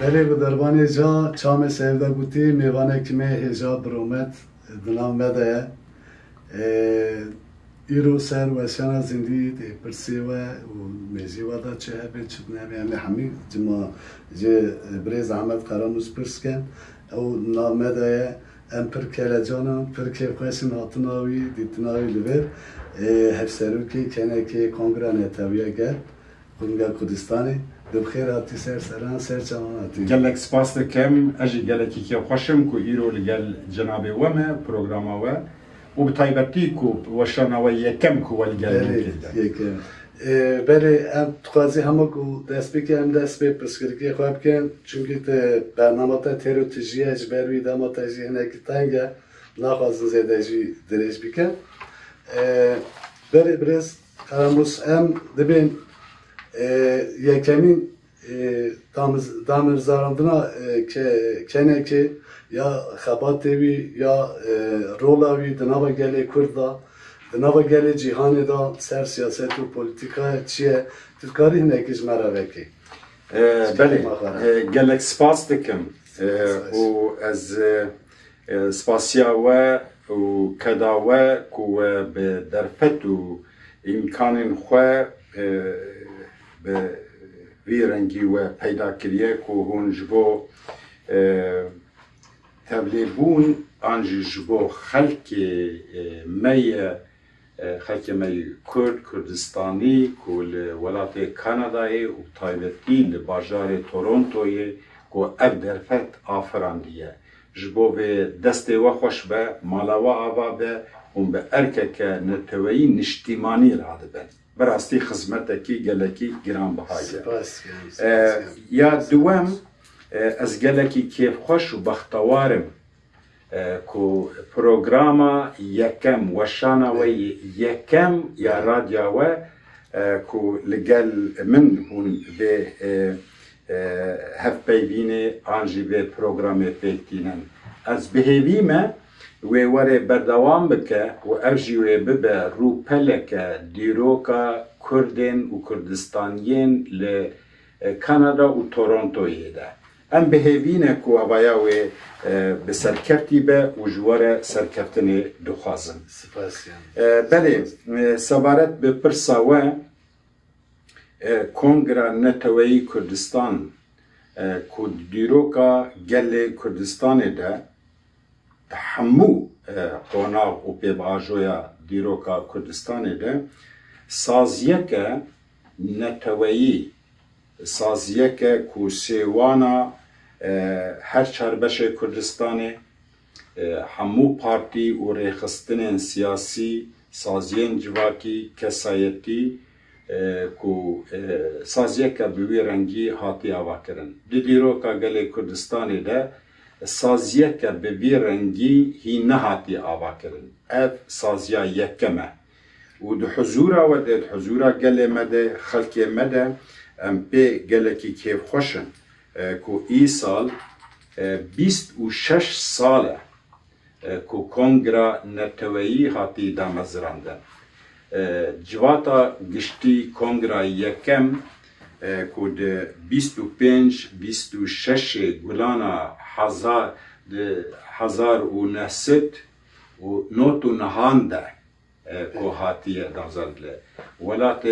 بله بدربانی جا چام سیوده گوتی میوانه کمی هجا برومت دنام مده ایرو سر و شانا زندی پرسی و میزی ودا چه هبه چه نمی همی همی جما جه بریز احمد قراموز پرس کن او نام مده ام پر کل جانا پر که خوشن هاتناوی دیتناوی لبر هفسرو که کنه که کنگران اتویه گر کنگا کردستانی دو بخیر هاتی سران سر چمان هاتی گلک سپاس دکم اجی گلکی که خوشم که ایرو لگل جناب ومه پروگرام و بطایبتی که وشانا و یکم که ولگل یکم بله ام تخوازی همه که دست بی که ام دست بی پرسکرکی خواب کن چونکه برنامه تا تیرو تجیه اجبروی داما تجیه نکی تنگه نخوازن زیده جی درش بکن بله برز قراموس ام دبین یکمین دامر زارندنا که کنه که یا خباتوی یا رولاوی دنابا گله کردا دنابا گله جهان دا سر سیاست و پولیتیکا چیه تذکاری هنکیش مراوکی بله گلک سپاس دکم و از سپاسیا و کداوه که به درفت و امکان خواه به وی رنگی و پیدا کریه که هون جبو تبلیغون آنجی جبو خلق می کردستانی که ولایت کانادای و تایبتی لباجار تورنتوی که اب درفت آفراندیه جبو به دست و خوش به مالا و آوا به اون به ارکه که نتوی نشتیمانی راده بند براستی خدمتکی گلکی گران بهایه یا دوم از گلکی کیف خوش و بختوارم که پروگراما یکم وشانا و یکم یا رادیا و که لگل من هون به هف پیوینه آنجی به پروگرام پیکتینن از بهیویمه و وره بردوام بکه و ارجی و ببه رو پلکه دیروکا کردین و کردستانیین ل کانادا و تورنتویه ده ام بهوینه که اویا و به سرکفتی به و جواره سرکفتنی دخوازم بله سوارت به پرساوه کنگرا نتوی کردستان که دیروکا گل کردستان ده همو قناغ و پیباجویا دیروکا کردستان ده سازیه که نتویی سازیه که سیوانا هر چاربش کردستان همو پارتی و ریخستن سیاسی سازیین جواکی کسایتی که سازیه که بوی رنگی هاتی آوا کرن دیروکا گل کردستان ده سازیه که به وی رنگی هی نهاتی آوا کرن اف سازیا یکمه و ده حضورا و ده حضورا گله مده خلقی مده ام پی گله کی کیف خوشن که ای سال 26 ساله که کنگرا نتویی هاتی دامزراندن جواتا گشتی کنگرا یکم که ده 25-26 گلانا هزار و نست و نوتو نهانده که هاتیه دامزرندله ولات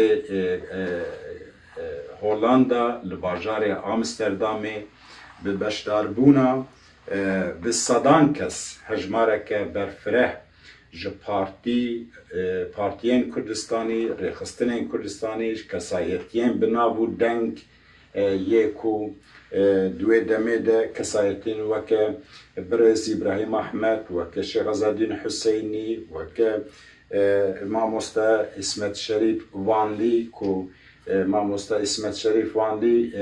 هولاندا لباجار آمستردامی به بشداربونا به صدان کس هجماره که برفره جه پارتیین کردستانی ریخستنین کردستانی کسایتین بنابو دنگ یکو دوی دمه ده کسایتین وکه برز ابراهیم احمد وکه شیخ عزالدین حسینی وکه ماموستا اسمت شریف وانلی که ماموستا اسمت شریف وانلی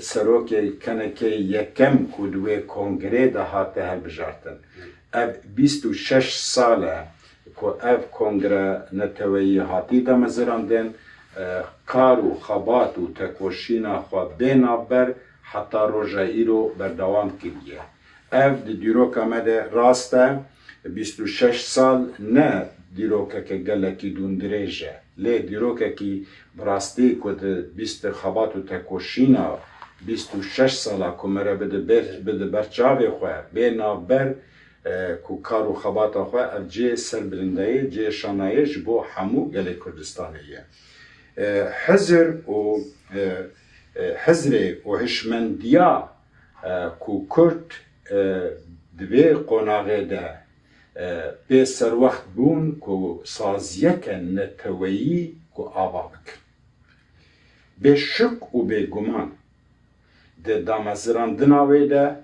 سروک کنکه یکم که دوی کنگره ده هاته هل بجارتن اب 26 ساله که اف کنگره نتویی هاتی ده مزراندن کار و خبات و تکوشینا خواه بینابر حتی روژه ایرو بردوام کردیه اف دیروکا مده راسته 26 سال نه دیروکا که گلکی دون دریجه لی دیروکا که براستی که بیست خبات و تکوشینا 26 سالا که مره بده برچاوی خواه بی نابر که کار و خباتا خواه اف جه سربرندهی جه شانایی جبو همو گلی کردستانیه حزر و هشمندیا که کرد دوی قناغه ده به سر وقت بون که سازیه که نتویی که آوا بکن به شک و به گمان ده دامزراندنا ویده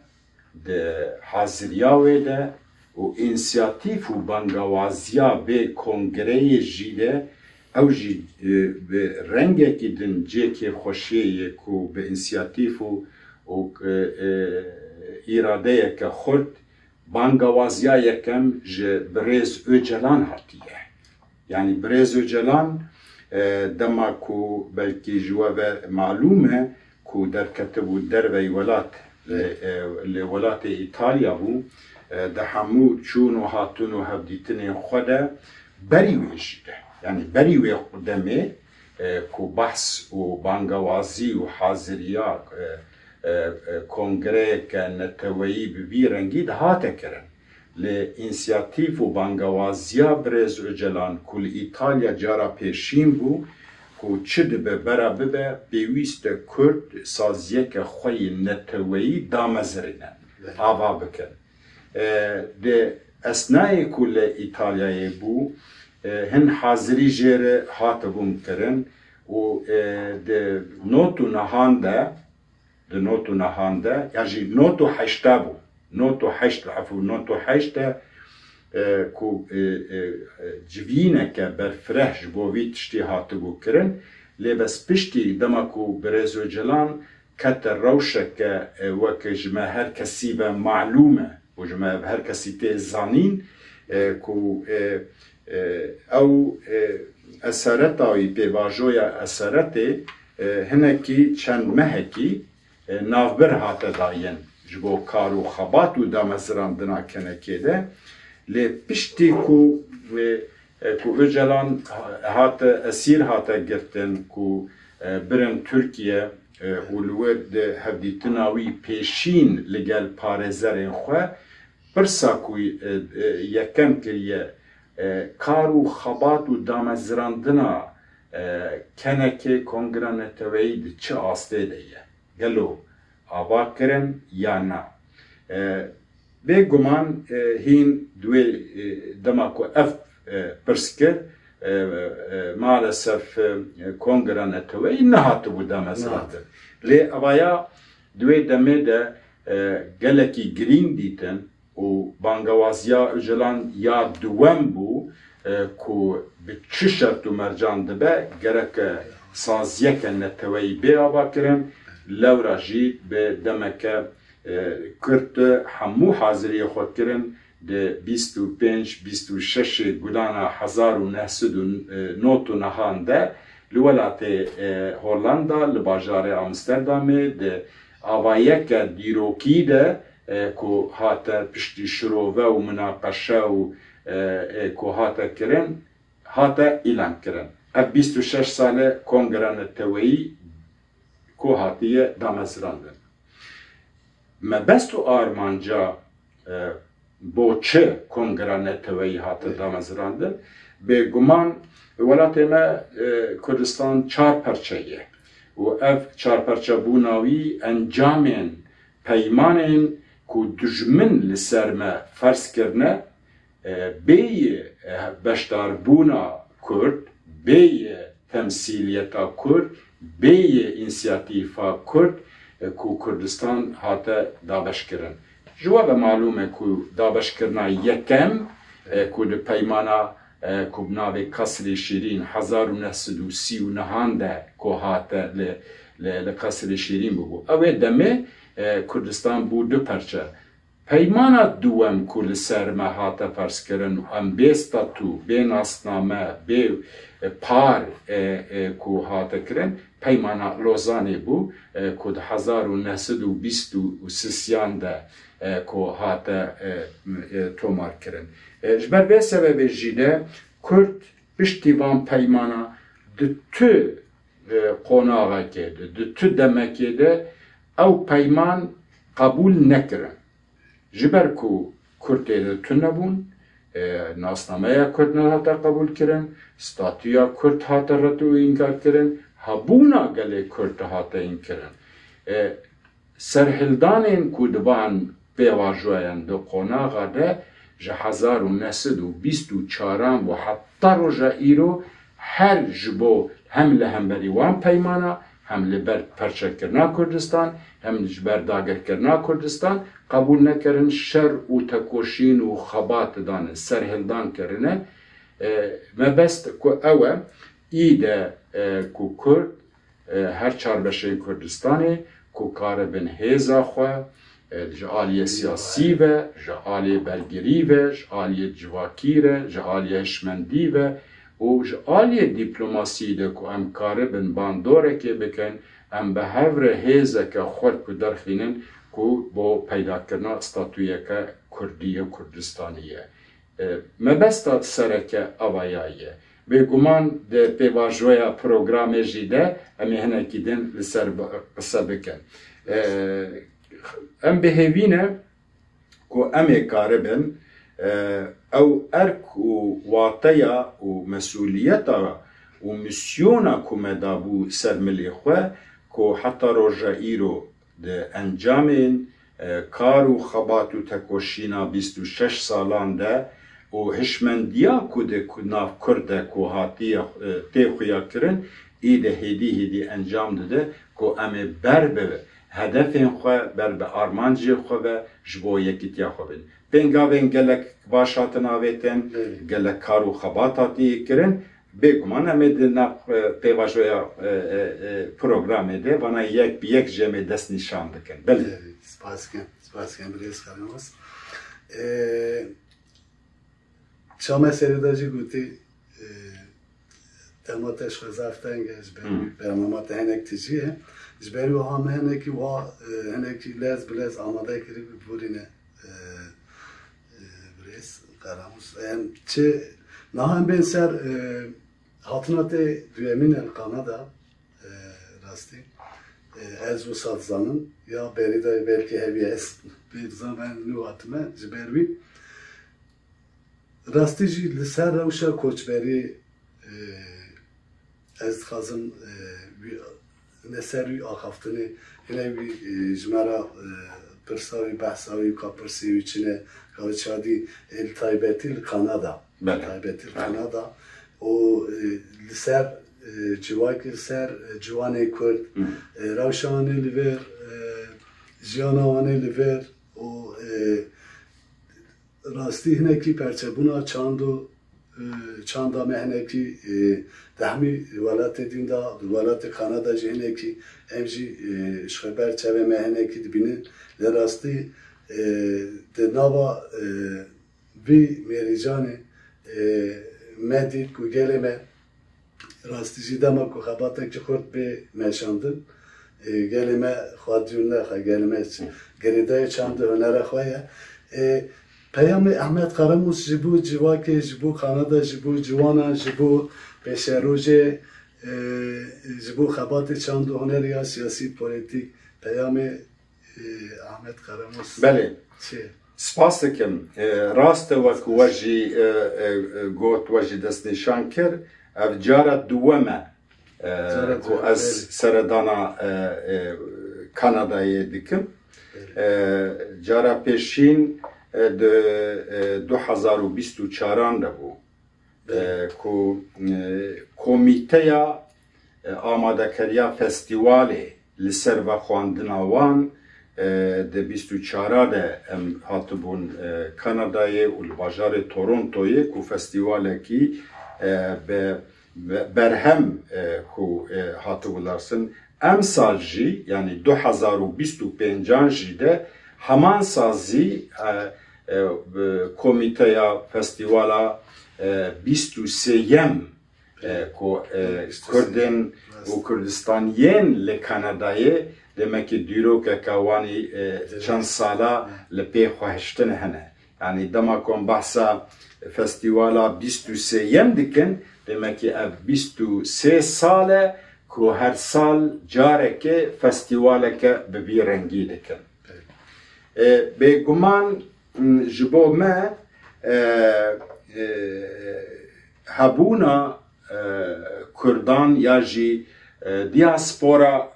ده حاضریا ویده و انسیاتیف و بانگوازیا به کنگره جیده او جی به رنگه که دن جه که خوشیه که به انسیاتیف و اراده که خود بانگوازیا یکم جه برز اوجلان هاتیه یعنی برز اوجلان دما که بلکی جواب معلومه که در کتبو در وی ولات ایتالیا بو ده همو چون و هاتون و هبدیتن خوده بری ویشیده یعنی بری وی قدمه که بحث و بانگوازی و حاضریا کنگره که نتویی ببی رنگی ده هاته کرن لانسیاتیف و بانگوازیا برز اجلان کل ایتالیا جارا پیشین بو که چه ده برا ببه بیویست کرد سازیه که خوی نتویی دامزرینن آوا بکن ده اسنای کل ایتالیایی بو هن حاضری جیر هاته بون کرن و ده نوتو نهانده یعنی نوتو حشتا بو نوتو حشتا که جوینه که برفرهش بو وی تشتی هاته بو کرن لی بس پشتی دما که برزو جلان کتر روشه که وکه جمع هر کسی به معلومه و جمع هر کسی ته زانین که او اثرتایی پیواجوی اثرته هنکی چند مهکی نافبر هاته داین جبو کارو خبات و دامزراندنا کنکه ده لی پشتی که اوجلان هاته اسیر هاته گرتن که برن ترکیه ولود هفدیتناوی پیشین لگل پارزرین خواه برسا که یکم کریه کارو خبات و دامزراندنا کنکه کنگران توید چه آسته دیه گلو آوا کرن یا نه به گمان هین دوی دما که اف پرسکر maalesef kongre neteweyî nehatibû damezrandin. Lê avaya duê demê de gelekî girîng dîtin û bangewaziya Öcalan ya duwem bû ku bi çi şert û mercan dibe gereke saziyeke neteweyî bê ava kirin lewra jî bi demeke Kurd hemû haziriyê xwe kirin de 25-26 gulana 1909 de li welatê Hollanda li bajarê Amsterdamê de avayeke dîrokî de ku hate piştî şirove û münaqeşe û ku hate kirin hate îlan kirin. Ev 26 sale kongre neteweyî ku hatiye damezrandin. Mebest û armanca bo çi kongre neteweyî hate damezrandin bê guman welatê me Kurdistan çar perçeye û ev çar perçebûna wî encamên peymanên ku dijmin li ser me ferz kirine bêyê beşdarbûna Kurd, bêyê temsîliyeta Kurd, bêyê însiyatîfa Kurd ku Kurdistan hate dabeşkirin. Ji we ve malûm e ku dabeşkirina yekem ku li peymana ku bi navê Qesrê Şîrîn 1939 de ku hate li Qesrê Şîrîn bû. Ew ê demê Kurdistan bû du perçe. Peymana duwem ku li ser me hate ferskirin em bê statû, bê nasname, bê par ku hate kirin peymana Lozanê bû ku di 1923 de ku hate tomar kirin. Ji ber vê sebebê jî de Kurd piştî van peymana di tu qonaxekê de, di tu demekê de او پیمان قبول نکرن جبر کو کرد تون نبون ناسنامه کرد نهاتا قبول کرن ستاتویا کرد هاتا رتو انکار کرن هبونا گله کرد هاتا این کرن سرهلدانین کو دبان پیواجوین دو قناغا ده جه 1924 و حتی روژا ایرو هر جبو هم لهمبری وان پیمانا هم لبر پرچه کرنا کردستان هم لبر داگر کرنا کردستان قبول نکرن شر و تکوشین و خبات دان سرهلدان کرنه مبست که اوه ایده که کرد هر چار بشه کردستانه که کار بن هیزا خواه جعالی سیاسی و جعالی بلگری و جعالی جواکی و جعالی هشمندی و جعالی دیپلوماسی ده که ام کاره بن باندوره که بکن ام به هفر هیزه که خورد که درخینن که با پیدا کرنا استاتویه که کردیه کردستانیه مبستا سرکه اوایاییه به گمان ده پیواجویا پروگرام جیده امی هنه کدن لسر قصه بکن ام بهوینه که امی کاره بن او ارک و واطیا و مسئولیتا و مسیونا که مدابو سر ملی خواه که حتی روژا ایرو ده انجامین کار و خبات و تکوشینا 26 سالان ده و هشمندیا که ده ناف کرده که هاتی تیخویا کرن ایده هیدی انجام ده که امی بر به هدفین خواه بر به آرمانجی خواه و جبو یکیتیا خواه بین بینگاوین گلک باشاتن آویتن گلک کارو خباتاتی کرن بگمان همه ده نب پیواجویا پروگرامه ده وانا یک جمع دست نشان دکن بله سپاسکن بریز خرموز شما سریداجی گوتی تماتش خزافتن گه برنامه هنک تیجیه جبری و هم هنکی و هنکی لز آماده کری بورینه بریز قراموس چه نه هم بین سر هاتنات دویمین القانادا راستی از و سات زمان یا بری دای belki heavy es bir zaman nu hatme jberwi rasti ji li ser rewşa koçberî ez dixwazim neserî axaftinê hîne wî ji me re pirsa wî behsa wî ka pirsî wî çine ka çadî el taybetî li Kanada taybetî li Kanada û li ser civakê ser ciwanê Kurd rewşa wanê li vêr jiyana wanê li vêr û rastî hinekî perçebûna çand û çanda me hinekî dehmî welatê din da welatê Kanada jî hinekî em jî xeber çavê me hinekî dibînin li rastî di nava vî mêrîcanê me dît ku gelê me rastî jî dema ku xebatekî xurt bê meşandin gelê me xwediyûn nexe gelê me girêdayê çandê hunera xwe ye Peyamê Ehmed Karamûz ji bo civakê ji bo Kanada ji bo ciwanan ji bo pêşerojê ji bo xebatê çand û huneriya siyasî polîtîk peyamê Ehmed Karamûz Belê spas dikim rast e wekû we jî got we jî destnîşan kir ev cara duweme ku ez seredana Kanadayê dikim cara pêşîn de 2024 de bû ku komîteya amadekariya festîwalê li ser vexwandina wan de 24 de em hatibûn Kanadayê û li bajarê Torontoyê ku festîwalekî berhem ku hatibû larsin em sal jî yani 2025 jî de heman sazî komîteya festîvala 23yem ku Kurdên û Kurdistaniyên li Kanadayê demekî dîrokeka wanî çend sala li pê xwe hiştin hene yani dema ku em behsa festîvala 23yem dikin demekî ev 23 sal e ku کو هر سال جارeke festivaleke bi vî rengî dikin. Bêguman ji bo me hebûna Kurdan ya jî diaspora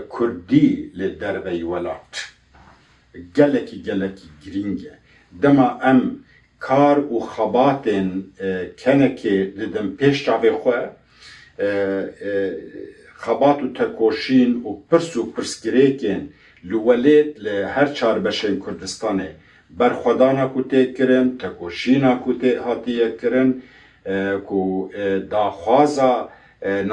Kurdî li derveyî welat gelekî girîng e. Dema em kar û xebatên kenekê didin pêş çavê xwe xebat û tekoşîn û pirs û pirsgirêkên li welêt li her çarbeşên Kurdistanê berxwedana ku tê kirin, tekoşîna ku tê hatiye kirin, ku daxwaza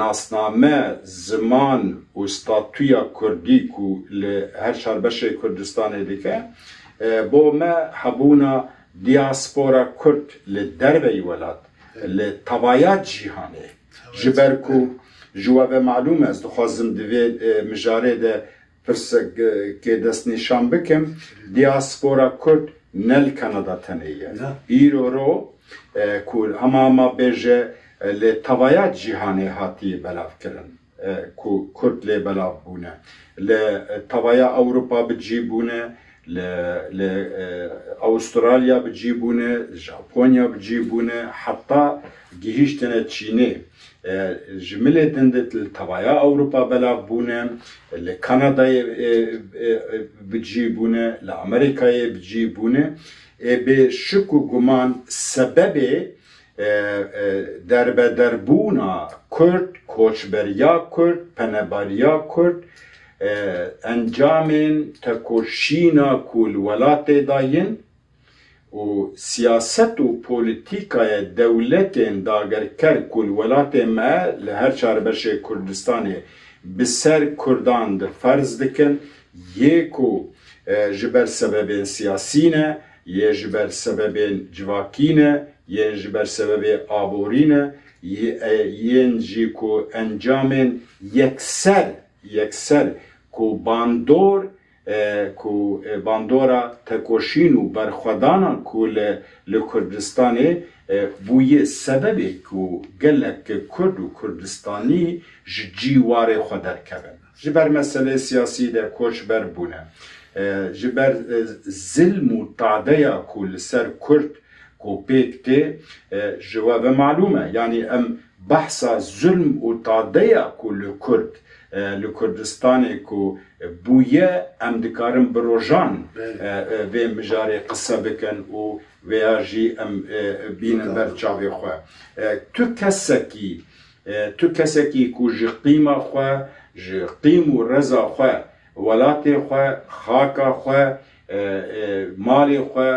nasname, ziman û statûya Kurdî ku li her çarbeşê Kurdistanê dike, bo me hebûna diaspora Kurd li derveyî welat li tevaya cîhanê ji ber ku ji we ve malûm ez dixwazim di vê mijarê de pirsekê destnîşan bikim, diaspora Kurd ne li Kanada tenê ye. Îro ro ku hema bêje li tevaya cîhanê hatiye belav kirin ku Kurd lê belav bûne. Li tevaya Ewropa bicî bûne, li Avustralya bicî bûne, Japonya bicî bûne, heta gihîştine Çînê ji milê din de li tevaya Ewropa belav bûne, li Kanadayê bicî bûne, li Amerîkayê bicî bûne. Bê şik û guman sebebê derbederbûna Kurd, koçberiya Kurd, penebariya Kurd, encamên tekoşîna ku li welatê dayên û siyaset û polîtîkaya dewletên dagerker ku li welatê me li her çarbeşê Kurdistanê bi ser Kurdan de ferz dikin, yê ku ji ber sebebên siyasî ne, yê ji ber sebebên civakî ne, yê ji ber sebebê aborî ne, yên jî ku encamên yekser ku bandora tekoşîn û berxwedanan ku li Kurdistanê bûye sebebê ku gelek Kurd û Kurdistanî ji cîwarê xwe derkevin. Ji ber meselê siyasî de koçber bûne, ji ber zilm û tadeya ku li ser Kurd ku pêk tê ji we ve malûm e. Yani em behsa zulm û tadeya ku li Kurd li Kurdistanê ku bûye em dikarin bi rojan vê mijarê qise bikin û veya jî em bînin ber çavê xwe. Tu kesekî ku ji qîma xwe, ji qîm û reza xwe, welatê xwe, xaka xwe, malê xwe,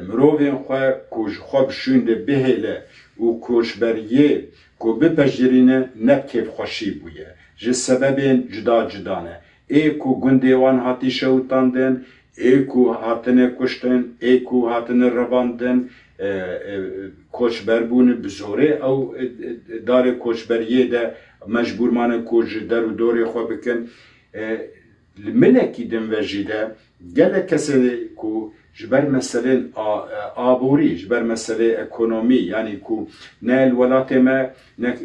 mirovên xwe ku ji xwe bişûnde bihêle û koçberiyê ku bipejirîne ne kêfxweşî bûye. Ji sebebên cuda ne. Ê ku gundê wan hatî şewitandin, ê ku hatine kuştin, ê ku hatine revandin, koçberbûn bi zorê ew darê koçberiyê de mecbûr mane ku ji der û dorê xwe bikin. Li milekî din ve jî de gelek kesê ku ji ber meselên aborî, ji ber meselê ekonomî, yani ku ne li welatê me ne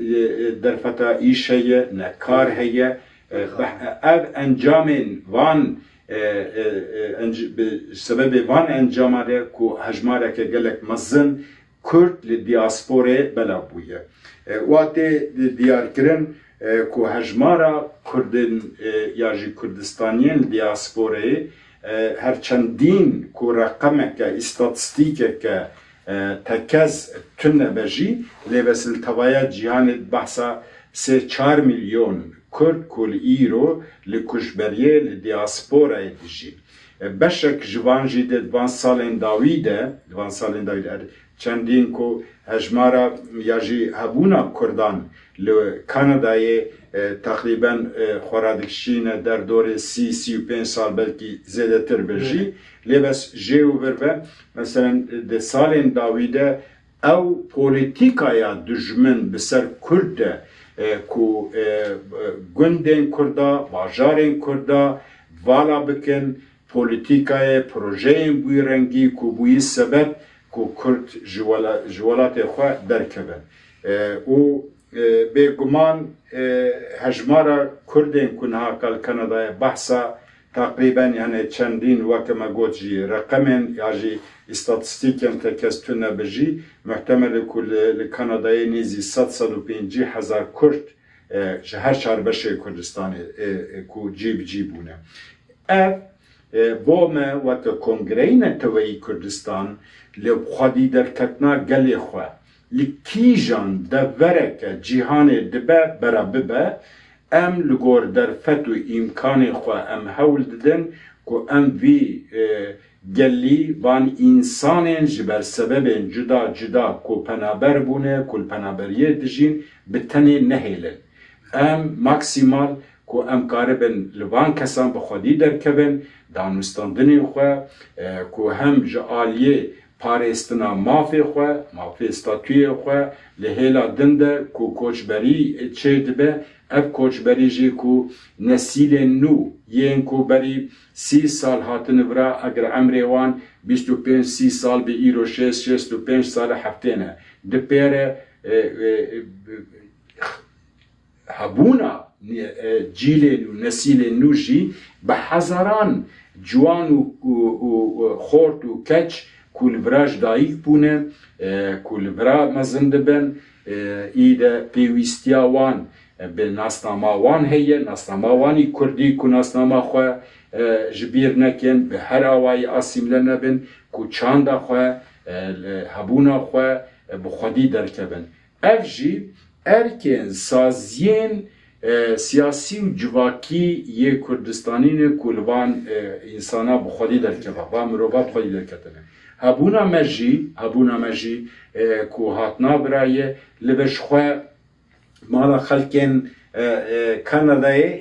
derfeta îş heye, ne kar heye, ev encamên van sebebê van encama de ku hejmareke gelek mezin Kurd li diasporê belav bûye. Watê diyarkirin ku hejmara Kurdên ya jî Kurdistaniyên diasporeyê her çendîn ku reqemeke, îstatîstîkeke tekez tune be jî lêvesil tevaya cîhanê behsa 3-4 milyon Kurd ku li îro li kuşberiyê li diasporayê dijî. Beşek ji van jî de divan salên dawî de çendîn ku hejmara ya jî hebûna Kurdan li Kanadayê teqrîben xwara dikişîne derdorê 30-35 sal belkî zêdetir be jî lêbes jê û vir ve meselen di salên dawî de ew polîtîkaya dijmin bi ser Kurd de ku gundên Kurda, bajarên Kurda vala bikin, polîtîkayê projeyên bûyî rengî ku bûyî sebeb ku Kurd ji welatê xwe derkevin. û bêguman هجمارا کردین کنها کل کانادای بحثا تقریبا یعنی چندین وکم گوجی رقمن یاجی استاتستیکم تکستونه بجی محتمل کل کانادای نیزی 150,000 کرد هر شهر بشه کردستان کو جی بونه. بوم وقت کنگرین توی کردستان لبخوادی در کتنا گلی خواه لکیجان دوره که جهان دبه برا ببه ام لگور در فتو امکان خواه ام حول ددن که ام وی گلی وان انسانین جبر سبب جدا که پنابر بونه کل پنابریه دجین بتنی نهیلن ام ماکسیمال که ام کاربن لوان کسان بخودی درکبن دانستاندنی خواه که هم جعالیه پارستنا مافی خواه مافی استاتوی خواه لحیلا دنده که کوچبری چه دبه اف کوچبری جی که نسیل نو یین که بری 30 سال هاتن ورا اگر عمری وان 25-30 سال به ایرو 65 سال هفتینه دپیره هبونا جیل و نسیل نو جی به هزاران جوان و خورد و کچ کل براش دایک بونه کل برا مزنده بن ایده پیوستیا وان به ناسنامه وان هیه ناسنامه وانی کردی که ناسنامه خواه جبیر نکن به هر آوای آسیم لنبن که چاند خواه هبونا خواه بخودی درکبن اف جی ارکن سازین سیاسی و جواکی یه کردستانین کلوان انسانا بخودی درکبه و مروبا بخودی درکتنه هبونا مجی که هاتنا برای لبش خواه مالا خلکن کانادای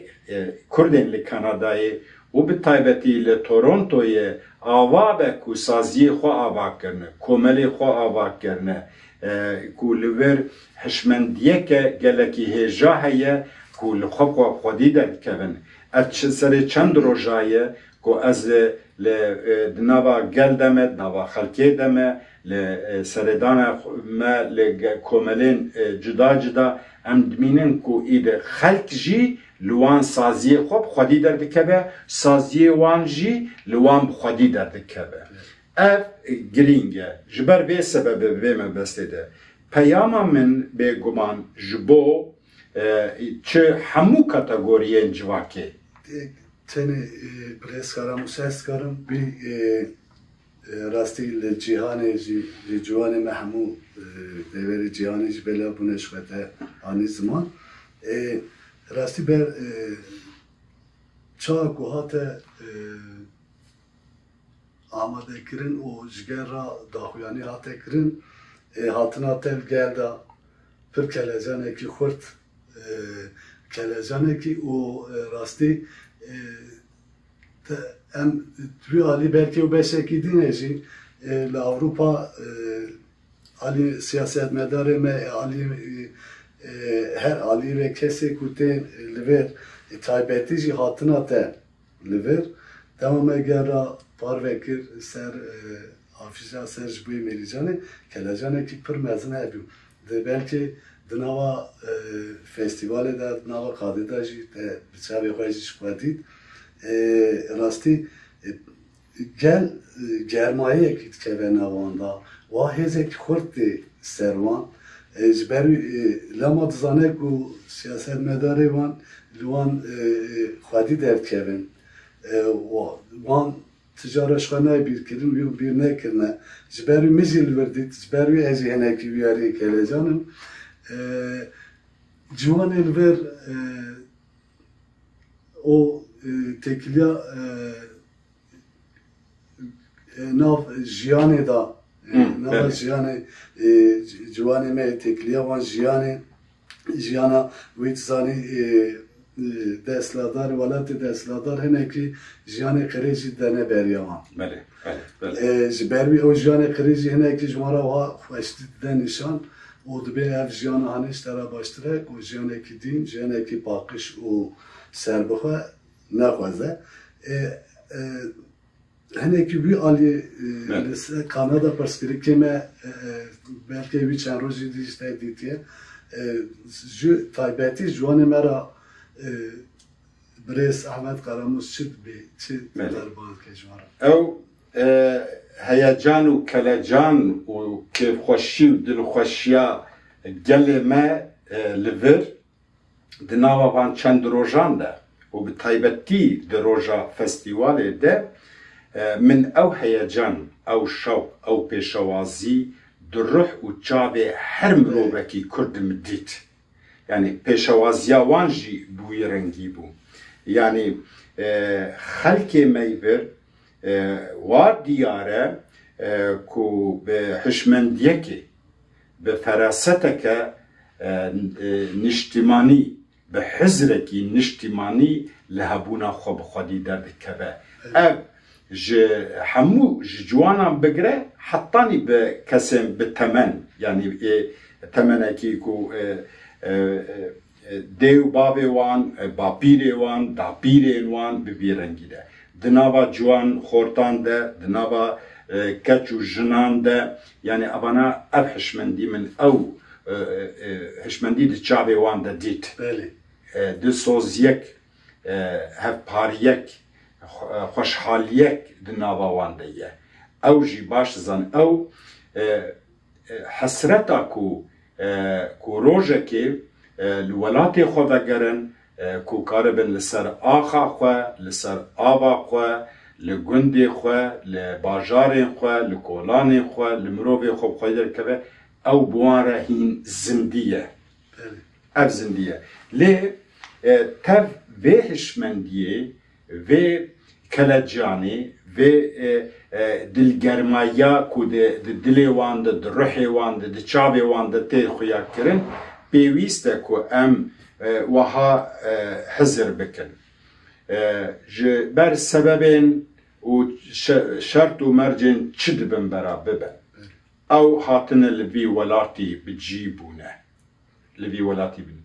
کردن لکانادای و به تایبتی لتورنتوی آوا به که سازی خواه آوا کرنه کوملی خواه آوا کرنه که لور حشمندیه که گلکی هجا هیه که لخواب و خودی درکبن سر چند روژایه که از نوا گل دمه نوا خلکی دمه سردان ما لکوملین جدا ام دمینن که ایده خلق جی لوان سازی خوب خودی در دکبه سازی وان جی لوان خودی در دکبه اف گرینگه جبر به سبب به مبسته ده پیاما من به گمان جبو چه همو کاتگوریین جواکه تنه پرس کارم و سست کارم بی راستی لجیهانه جوانه محمو دوری جیهانه جی بلا بونش خواهده آنی زمان راستی بر چا گوهات آماده کرن و جگر را داخویانی هاته کرن هاتنا تل گرده پر کلجانه کی خورد کلجانه کی و راستی ام توی عالی بلکه و بشکی دینجی لأوروپا عالی سیاست مداره ما عالی هر عالی و کسی کتین لور تایبتی جی هاتنا تا لور تمام اگر را پار وکر سر آفیشا سر جبوی میریجانه کلاجانه کی پر مزنه بیو ده بلکه دنوا فستیوال دا دنوا قاده دا جی بچه خواهیش شکوادید راستی گل گرمایه که به نواندا و هزک خورد سروان جبری لما دزانه کو سیاست مداره وان لوان خودی درد کردن وان تجارش خانه بیر کردن و بیر نکردن جبری میزیل وردید جبری از هنکی بیاری کلی جانم جوان الور o tekliya nav jiyane da nav jiyane ciwane me tekliya van jiyana wit zani desladar velat desladar hene ki jiyane kırıcı dene beriyaman. Bale. Berbi o jiyane kırıcı hene ki jmara va fashti den nişan o dbe ev jiyana haneş tara baştırak o jiyane ki din jiyane ki bakış o serbaha نخوازه هنه که بی آلی کانادا پرسکری که ما بلکه بی چند روزی دیشته دیدیه جو تایبتی جوان مرا بريس أحمد قراموس شد بي شد دربان كجوارا أو هيجان وكلاجان وكيف خوشي ودل خوشيا جل ما لفر دناوا وان چند روجان ده وبتايبتي دروجا فستيوال ده من او هيجان او شوق او بيشوازي دروح وچاوه هر مروبكي كرد مديت يعني بيشوازيا وانجي بوي رنگي بو يعني خلقي ميبر وار دياره كو بحشمنديكي بفراستك نشتماني بحزركي نشتماني لهبونا خو بخودي درد كبه اب حمو جوانا بقرا حطاني بكسم بالثمن يعني ثمنكي كو ديو بابي وان بابيري وان دابيري وان ببيرنجي ده دنابا جوان خورتان ده دنابا كاتشو جنان ده يعني ابانا اب حشمندي من او حشمندي ده جابي وان ده ديت ده سوزيك هف باريك خوشحاليك دنابا وان ده او جي باش زن او حسرتا كو روجكي الولاتي خو بگرن كو كاربن لسر آخا خو لسر آبا خو لگندي خو لباجار خو لکولان خو لمروبي خو بخويدر كبه او بوان رهين زندية اف زندية ليه تف في حشمندية في كلاجاني في دلگرمايا كو دلي وان ده روحي وان ده چابي وان ده تي خويا كرن بيويسته كو ام وها حزر بكن بر سببين و شرط و مرجن چد بن برا ببن او هاتن لبي ولاتي بجيبونه لبي ولاتي بن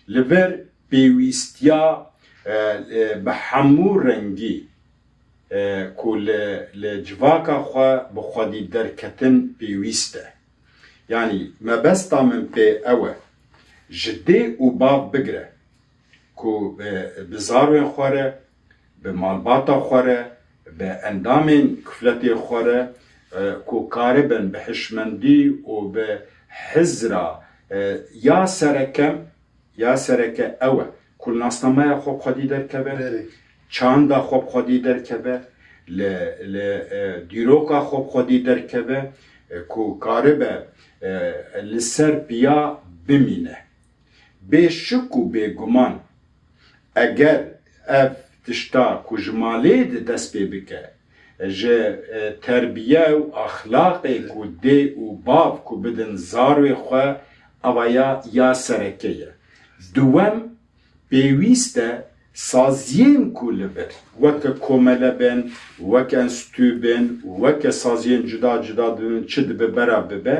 لبر بيويستيا بحمو رنگي كو لجواكا خوا بخودي دركتن بيويسته يعني ما بستا من بي اوه جدي و باب بگره كو بزاروين خوره بمالباتا خوره باندامين كفلتي خوره كو كاربن بحشمندي و بحزرة يا سركة اوه كل ناسنامايا خوب خودي دركبه چاندا خوب خودي دركبه لديروكا خوب خودي دركبه كو كاربه لسر بيا بمينه بشك و بگمان اگر اف تشتا کو جماله دست بکه جه تربیه و اخلاق کو دی و باب کو بدن زاروی خو اوایا یا سرکیه دوم پیویسته سازین کو لبر وک کومله بن وک انستو بن وک سازین جدا جدا دون چد ببرا ببه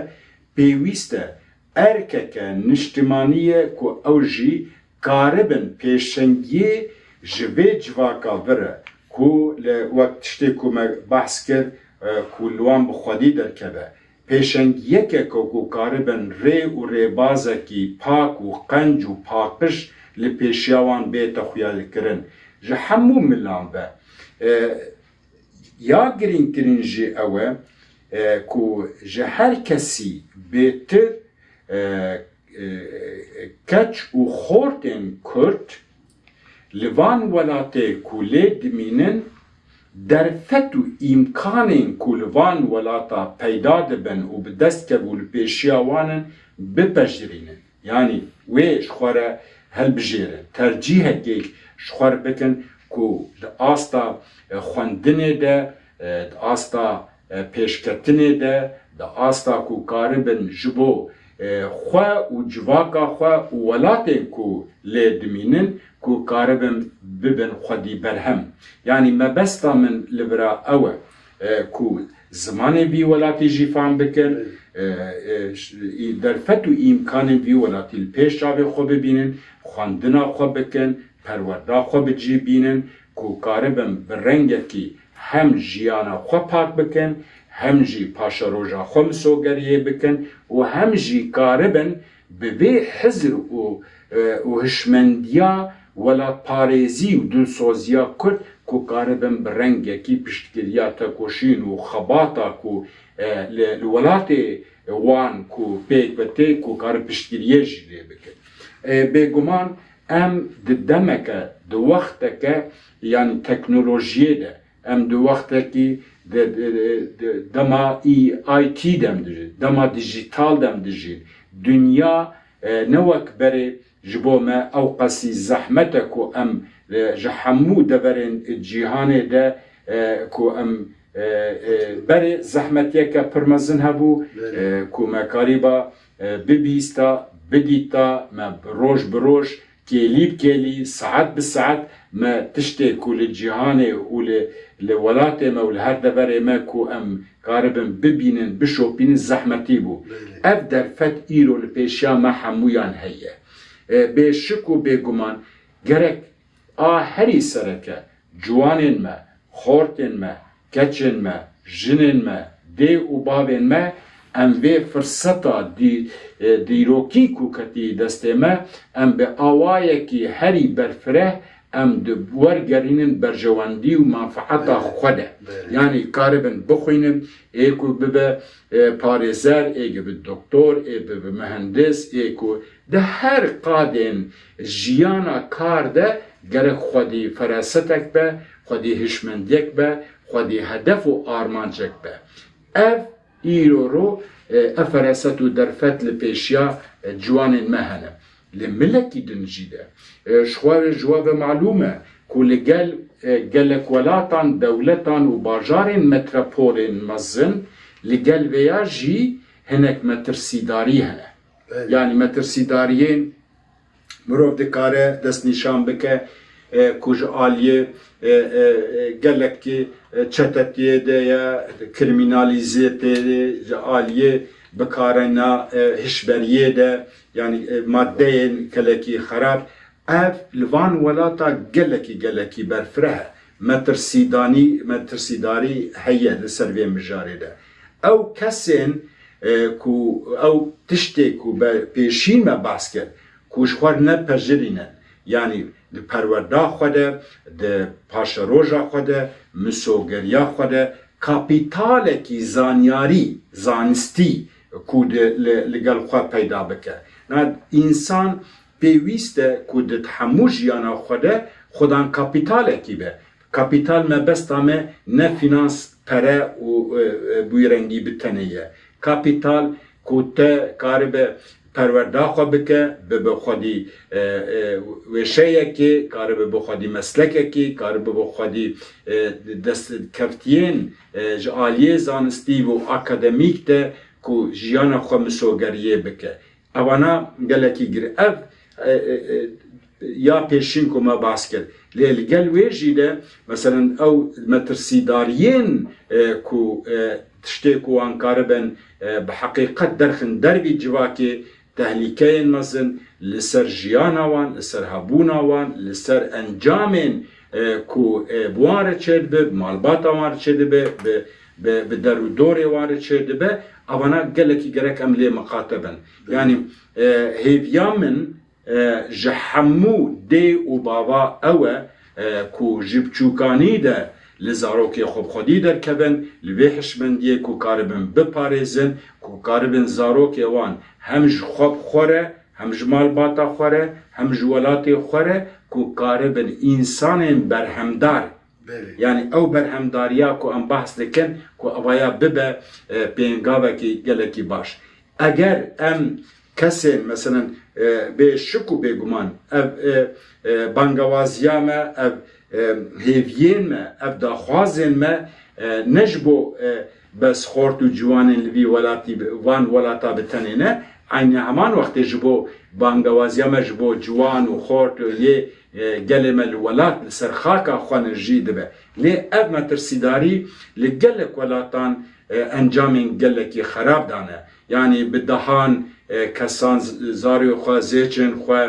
پیویسته erkeke niştimaniye ku evjî karibin pêşengiyê ji vê civaka vire ku wek tiştê ku me behs kir ku li wan bi xwedî derkeve pêşengiyeke ku karibin rê û rêbazekî pak û qenc û pakpiş li pêşiya wan bête xuyakirin ji hemû milan ve ya girîngtirîn jî ew e ku ji her kesî bêtir keç û xortên Kurd li van welatê ku lê dimînin derfet û îmkanên ku li van welata peyda dibin û bi dest kevû li pêşiya wanin bipejirînin yanî wê ji xwe re helbijêrin tercîhekê ji xwe re bikin ku di asta xwendinê de di asta pêşketinê de di asta ku karibin ji bo خوا و جواکا خوا و ولاتین کو لی دمینن کو کاربن ببن خودی برهم یعنی مبستا من لبرا اوه کو زمانی بی ولاتی جیفان بکن درفت و امکان بی ولاتی پیش جاوی خو ببینن خواندنا خو بکن پروردا خو بجی بینن کو کاربن برنگه کی هم جیانا خو پاک بکن هم جی پاشا روژا خم سوگریه بکن و هم جی کاربن به حزر و هشمندیا ولا پارێزی و دلسۆزیە کورد کو کاربن بە ڕەنگێکی پشتگیریە تەکۆشین و خەباتە کو لە وڵاتێ وان کو پێک بەتێ کو کارە پشتگیریەژی لێ بکرد بێگومان ئەم دەمەکە وەختەکە یانی تەکنۆلۆژیێدە ئەم وەختێکی دەما IT دەم دژێت دەما دیژیتال دەم دژێت دنیا نەوەک بەرێ ji bo me ew qesî zehmete ku em ji hemû deverên cîhanê de ku em berê zehmetiyeke pir mezin hebû ku me karîba bibîsta bidîta me roj bi roj kêlî bi kêlî saet bi saet me tiştê ku li cîhanê û li welatê me û li her deverê me ku em karibin bibînin bişopînin zehmetî bû ev derfet îro li pêşiya me hemûyan heye بێشک و بێگومان گەرەک ئا هەری سەرەکە جوانên me xortên me keçên me jinên me dê û bavên me em vê firseta dîrokî ku ketî destê me em bi awayekî herî berfireh em wergerînin berjewendî û menfaeta xwe de yanî karibin bixwînin ê ku bibe parêzer ê bibe doktor ê bibe mühendis ê ku de her qadên jiyana kar de gerek xwedî ferasetek be xwedî hişmendiyek be xwedî hedef û armancek be ev îro ev feraset û derfet li pêşiya ciwanên me hene li milekî din jî de ji we ve malûm e ku li gel gelek welatan dewletan û bajarên metropolên mezin li gel vêya jî hinek metirsîdarî hene yani metirsîdariyên mirov dikare destnîşan bike ku ji aliyê gelekî çetetiyê de ya kriminalîziyetê ji aliyê bikarena hişberiyê de yani maddeyên kelekî xerab ev li van welata gelekî berfireh metirsîdarî heye li ser vê mijarê de ew kesên ku ew tiştê ku pêşîn me behs kir ku ji xwe nepejirînin yani di perwerda xwe de di paşeroja xwe de misogeriya xwe de kapîtalekî zanyarî zanistî ku li gel xwe peyda bike însan pêwîst e ku di hemû jiyana xwe de xwedan kapîtalekî be kapîtal mebesta me ne finans pere û bûyrengî bi tenê ye kapîtal ku te karibe perwerda xwe bike bibe xwedî wêşeyekê karibe bi xwedî meslekekê karibe bi xwedî destkeftiyên ji aliyê zanistî û akademîk de ku jiyana xwe misogeriyê bike evana gelekî gir ev ya pêşîn ku me bas kir lê li gel wê jî de meselen ew metirsîdariyên ku tiştê ku wan karibin bi heqîqet derxin dervî civakê tehlîkeyên mezin li ser jiyana wan li ser hebûna wan li ser encamên ku bi wan re çê dibe malbata wan re çê dibe bi der û dorê wan re çê dibe evana gelekî gerek em lê miqatebin yani hêviya min ji hemû dê û bava ew e ku ji biçûkanî de li zarokê xwe bi xwedî derkevin li vê hişmendiyê ku karibin biparêzin ku karibin zarokê wan hem ji xwe xwe re hem ji malbata xwe re hem ji welatê xwe re ku karibin însanên berhemdar yani ew berhemdariya ku em behs dikin ku evaya bibe pêngavekî gelekî baş eger em kesên meselen bêşik û bêguman ev bangewaziya me ev hêviyên me ev daxwazên me ne ji bo bes xort û ciwanên li vî welatî van welata bi tenê ne aynı heman wextê ji bo bangewaziya me ji bo ciwan û xort û lê gelê me li welat li ser xaka xwe jî dibe lê ev metirsîdarî li gelek welatan encamên gelekî xerab dane yani bi dehan kesan zarê xwe zêçên xwe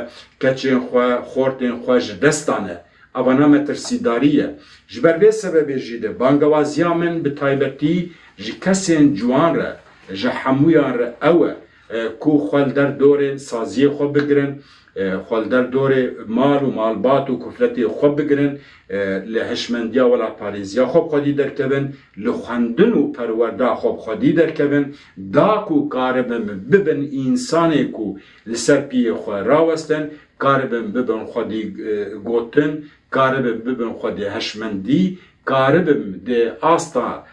keçên xwe xortên xwe ji dest dane evana metirsîdarî ye ji ber vê sebebê jî de bangewaziya min bi taybetî ji kesên ciwan re ji hemûyan re ew e ku xwe li der dorên saziyê xwe bigirin خالدر دور مال و مالبات و کفلت خوب بگرن لهشمندیا ولا پاریزیا خوب خودی درکبن لخندن و پرورده خوب خودی درکبن دا کو کاربن ببن انسانی کو لسر پی خواه راوستن کاربن ببن خودی گوتن کاربن ببن خودی هشمندی کاربن ده آستا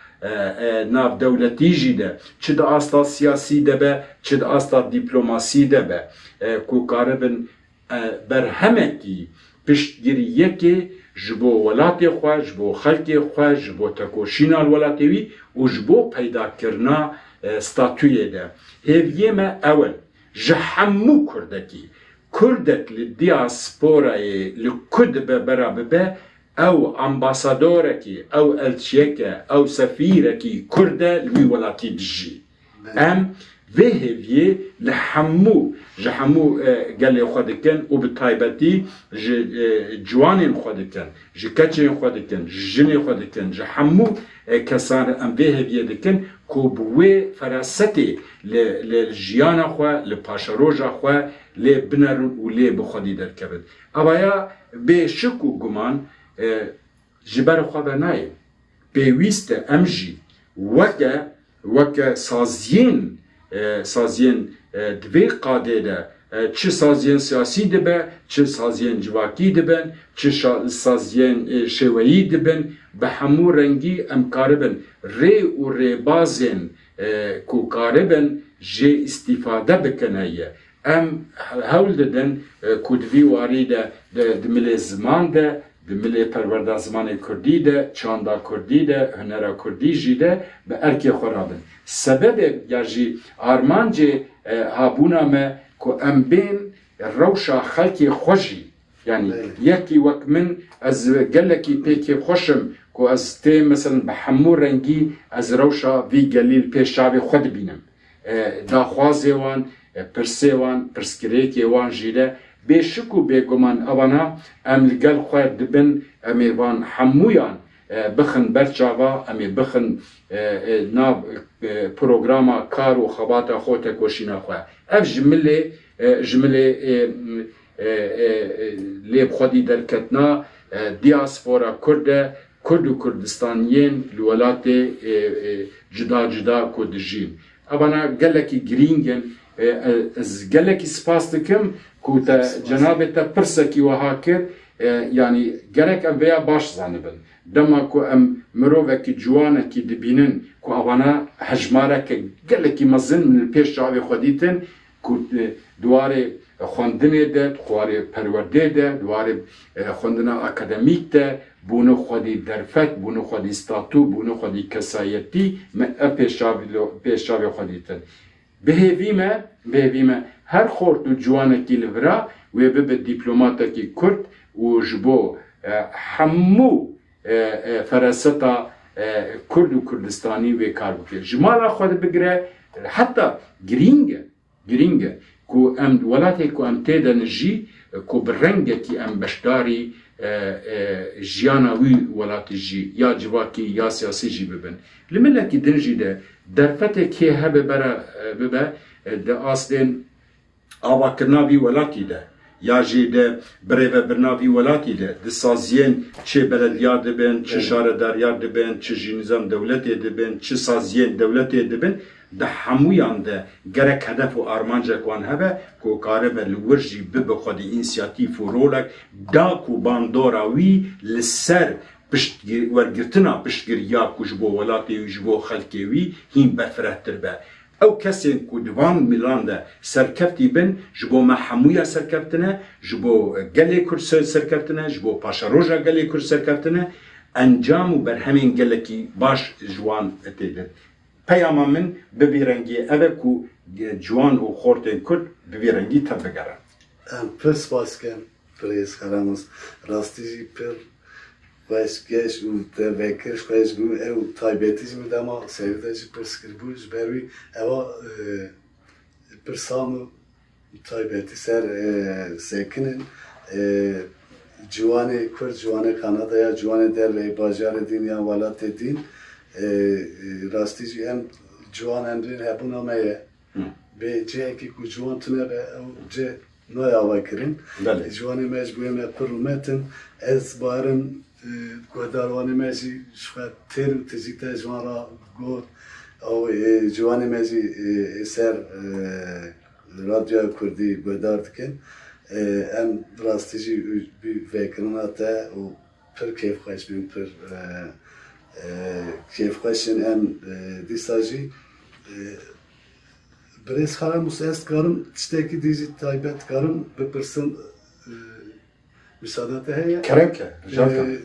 ناف دولتی جیده چه ده آستا سیاسی ده به چه ده آستا دیپلوماسی ده به کو کاربن بر همه کی پشتگیریه که جبو ولاتی خواه جبو خلقی خواه جبو تکوشینا الولاتیوی و جبو پیدا کرنا ستاتویه ده هیویه ما اول جهمو کردکی کردک لدیاسپورای لکد ببرا ببه او امباسادورکی او الچیکه او سفیرکی کرده لوی ولاتی دجی ام و هیویه لحمو جهمو گلی خودکن و به تایبتی جوانین خودکن جکچین خودکن جنی خودکن جهمو کسان ام و هیویه دکن که بوی فراستی لجیان خواه لپاشروژ خواه لبنر و لبخودی درکبد اویا به شک و گمان جبر خواه بنای پیویست امجی وکه سازین دوی قاده ده چه سازین سیاسی دبه چه سازین جواکی دبن چه سازین شویی دبن به همو رنگی امکاربن ری و ری بازین کو کاربن جه استفاده بکنه ام هول ددن کودوی واری ده دملی زمان ده دملی پرورده زمان کردی ده چاندا کردی ده هنرا کردی جی ده به ارکی خورابن سبب یاجی آرمانجی هابونا ما که ام بین روشا خلکی خوشی یعنی یکی وقت من از گلکی پیکی خوشم که از تی مثلا به همو رنگی از روشا وی گلیل پیشاوی خود بینم داخوازی وان پرسه وان پرسکریکی وان جیده بشکو بگمان اوانا ام لگل خواه دبن امی وان همویان بخن برچاوا امی بخن ناب پروگراما کار و خباتا خوتا کوشینا خواه اف جمله لیب خودی درکتنا دیاسپورا کرد و کردستانیین لولات جدا کردجین اوانا گلکی گرینگن از گلکی سپاس دکم که جنابتا پرسکی وها کرد یعنی گلک ام ویا باش زانبن دما که ام مروفکی جوانکی دبینن که اوانا هجماره که گلکی مزن من پیش جاوی خودیتن که دواره خوندنه ده دواره پرورده ده دواره خوندنه اکادمیک ده بونو خودی درفت بونو خودی ستاتو بونو خودی کسایتی پیش جاوی خودیتن بهویمه هر خورد و جوانکی لورا و به دیپلوماتکی کرد و جبو همو فراستا کرد و کردستانی و کار بکر جمالا خود بگره حتی گرینگه که ام ولاتی که ام تیده نجی که برنگه که ام بشداری جیاناوی ولاتی جی یا جواکی یا سیاسی جی ببن لملکی دنجی ده درفته که هبه برا ببه ده آسدین آوا کرناوی ولاتی ده یا جی ده بریوه برناوی ولاتی ده سازین چه بلدیار دبن چه شارداریار دبن چه جی نظام دولتی دبن چه سازین دولتی دبن ده همویان ده گرک هدف و آرمانجه کوان هبه که کارمه لورجی بخواد اینسیاتیف و رولک دا کو باندوراوی لسر ورگرتنا پشتگیریا کش بو ولاتی و جبو خلکیوی هین بفرهتر به او کسی که دوان میلان ده سرکفتی بن جبو ما همویا سرکفتنه جبو گلی کر سرکفتنه جبو پاشا روژا گلی کر سرکفتنه انجام و بر همین گلکی باش جوان اتیده پیام من ببیرنگی اوه که جوان و خورتین کرد ببیرنگی تا بگرن پرس باز کن پریز خراموز راستی پر واسکش و وکرش خواهش بود او تایبتیش بود اما سریعتش پرسکر بود بروی اما پرسام تایبتی سر سکنن جوان کرد جوان کانادا یا جوان در بازار دین یا ولات دین راستیش هم جوان اندرین هبون همه به جه که جوان تونه به جه نایاوا کردن بله. جوانی مجبوری ما پرلمتن از بارم گوداروانی مجی شخص تر و تزیت جوان را گود او جوانی مجی سر رادیو کردی گودارد کن ام راستیجی بی فکرنا تا و پر کیف خوش بیم پر کیف خوشن ام دیساجی برای خرام مسئله کارم تشتکی دیجی تایبت کارم بپرسم مساعدت هیا کرم که رجال کن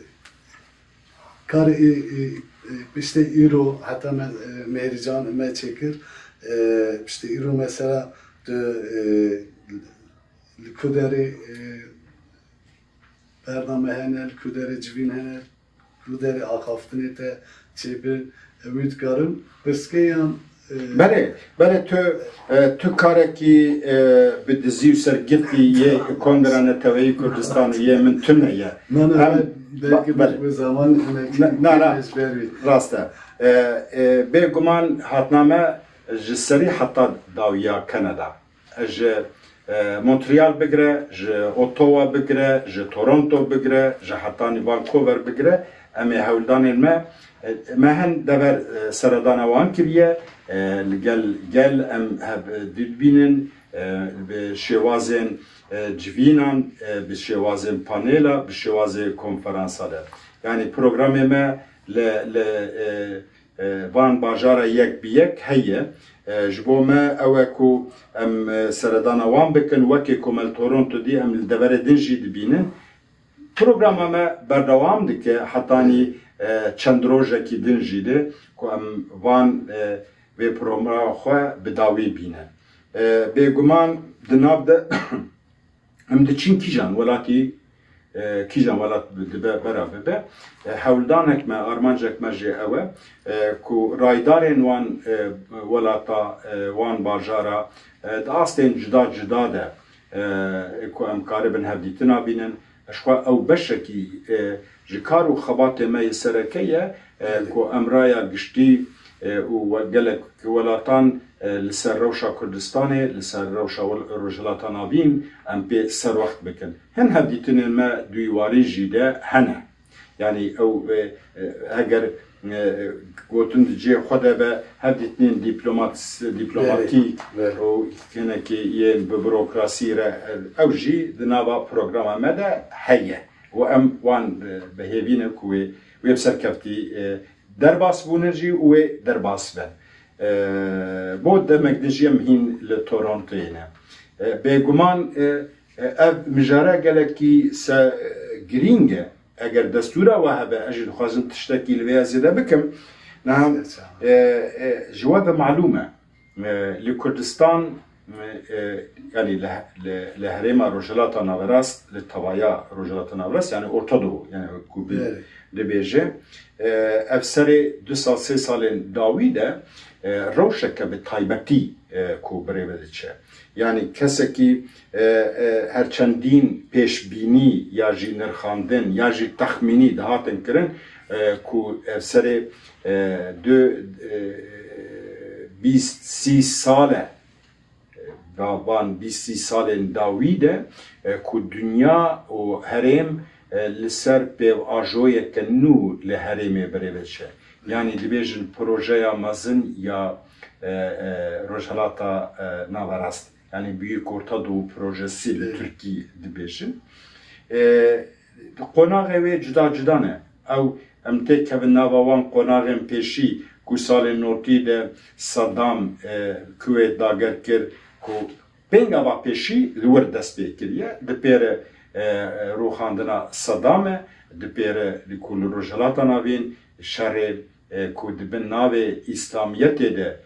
کار işte ایرو حتی مهرجان ما çekir işte ایرو mesela کودری برنامه هنر کودری جوین هنر کودری آخافتنی ته چیبر امید کارم بسکیان بله تو کاری که به دزیو سرگرتی یه کندرانه توی کردستان یه من تونه یه نه belki به زمان نه راسته به گمان حتنامه جسری حتی داویا کانادا ج مونتريال بگره ج اوتاوا بگره ج تورنتو بگره ج حتی وانکوور بگره اما هولدان ما هن دبر سردان وان کریه گل ام هب دیدبینن به شوازن جوینان به شوازن پانیلا به شوازن کنفرانساله یعنی پروگرام ما ل وان باجارا یک بیک هیه جبو ما اوکو ام سردان وان بکن وکی کمال تورنتو دی ام دبر دنجی دبینن پروگرام ما بردوام دکه حتانی چند روزه کی دنجی ده که ام وان به پروگرام خو بداوی بینه به گمان دناب ده ام دچین کیجان ولاتی کیجان ولات برابر به هولدانک ما ارمانجک مرجع اوه کو رایدارن وان ولاتا وان باجارا داستن جدا ده کو ام قاربن هدیتنا بینن اشخوا او بشکی جکارو خبات ما سرکیه کو امرایا گشتی و گلک ولاتان لسر روشا کردستانه لسر روشا روجلاتان آبین ام پی سر وقت بکن هن هدیتن ما دویواری جیده هنه یعنی او اگر گوتن جه خود به هدیتن دیپلماتیک و کنه که یه بروکراسی را او جی دنابا پروگرام ما ده هیه و ام وان بهیوینه کوی ویب سرکفتی درباس بونجی و درباس بن بود مقدجیم هین لتورنتوینه به گمان اف مجاره گلکی س گرینگه اگر دستورا وهبه اجل خوازن تشتكي لبيا زياده بكم نعم جواب معلومه لكردستان يعني لهريما روجلاتا نافراست للطوايا روجلاتا نافراست يعني اورتودو يعني كوبي لبيجه افسري 2 سال داويده روشك بتايبتي کو بريبدچه يعني کسی هرچندین پیشبینی یا جی نرخاندن یا جی تخمینی دهاتن کرن کو سر 20 ساله وان 20 سال داویده کو دنیا و هرم لسر پیو آجوی کنو لهرم بریوشه یعنی دیبیجن پروژه مازن یا روجلاتا ناوراست yani Büyük Orta Doğu projesi Türkiye dibêjin qonağı ve cida ne ew em tê kevin nava wan qonağên pêşî ku salên notî de Saddam Kuwêt dager kir ku pênga va pêşî li wir dest pê kiriye di pêre rûxandina Saddamê di pêre ku li rojhilata navên şerê ku dibin navê İslamiyetê de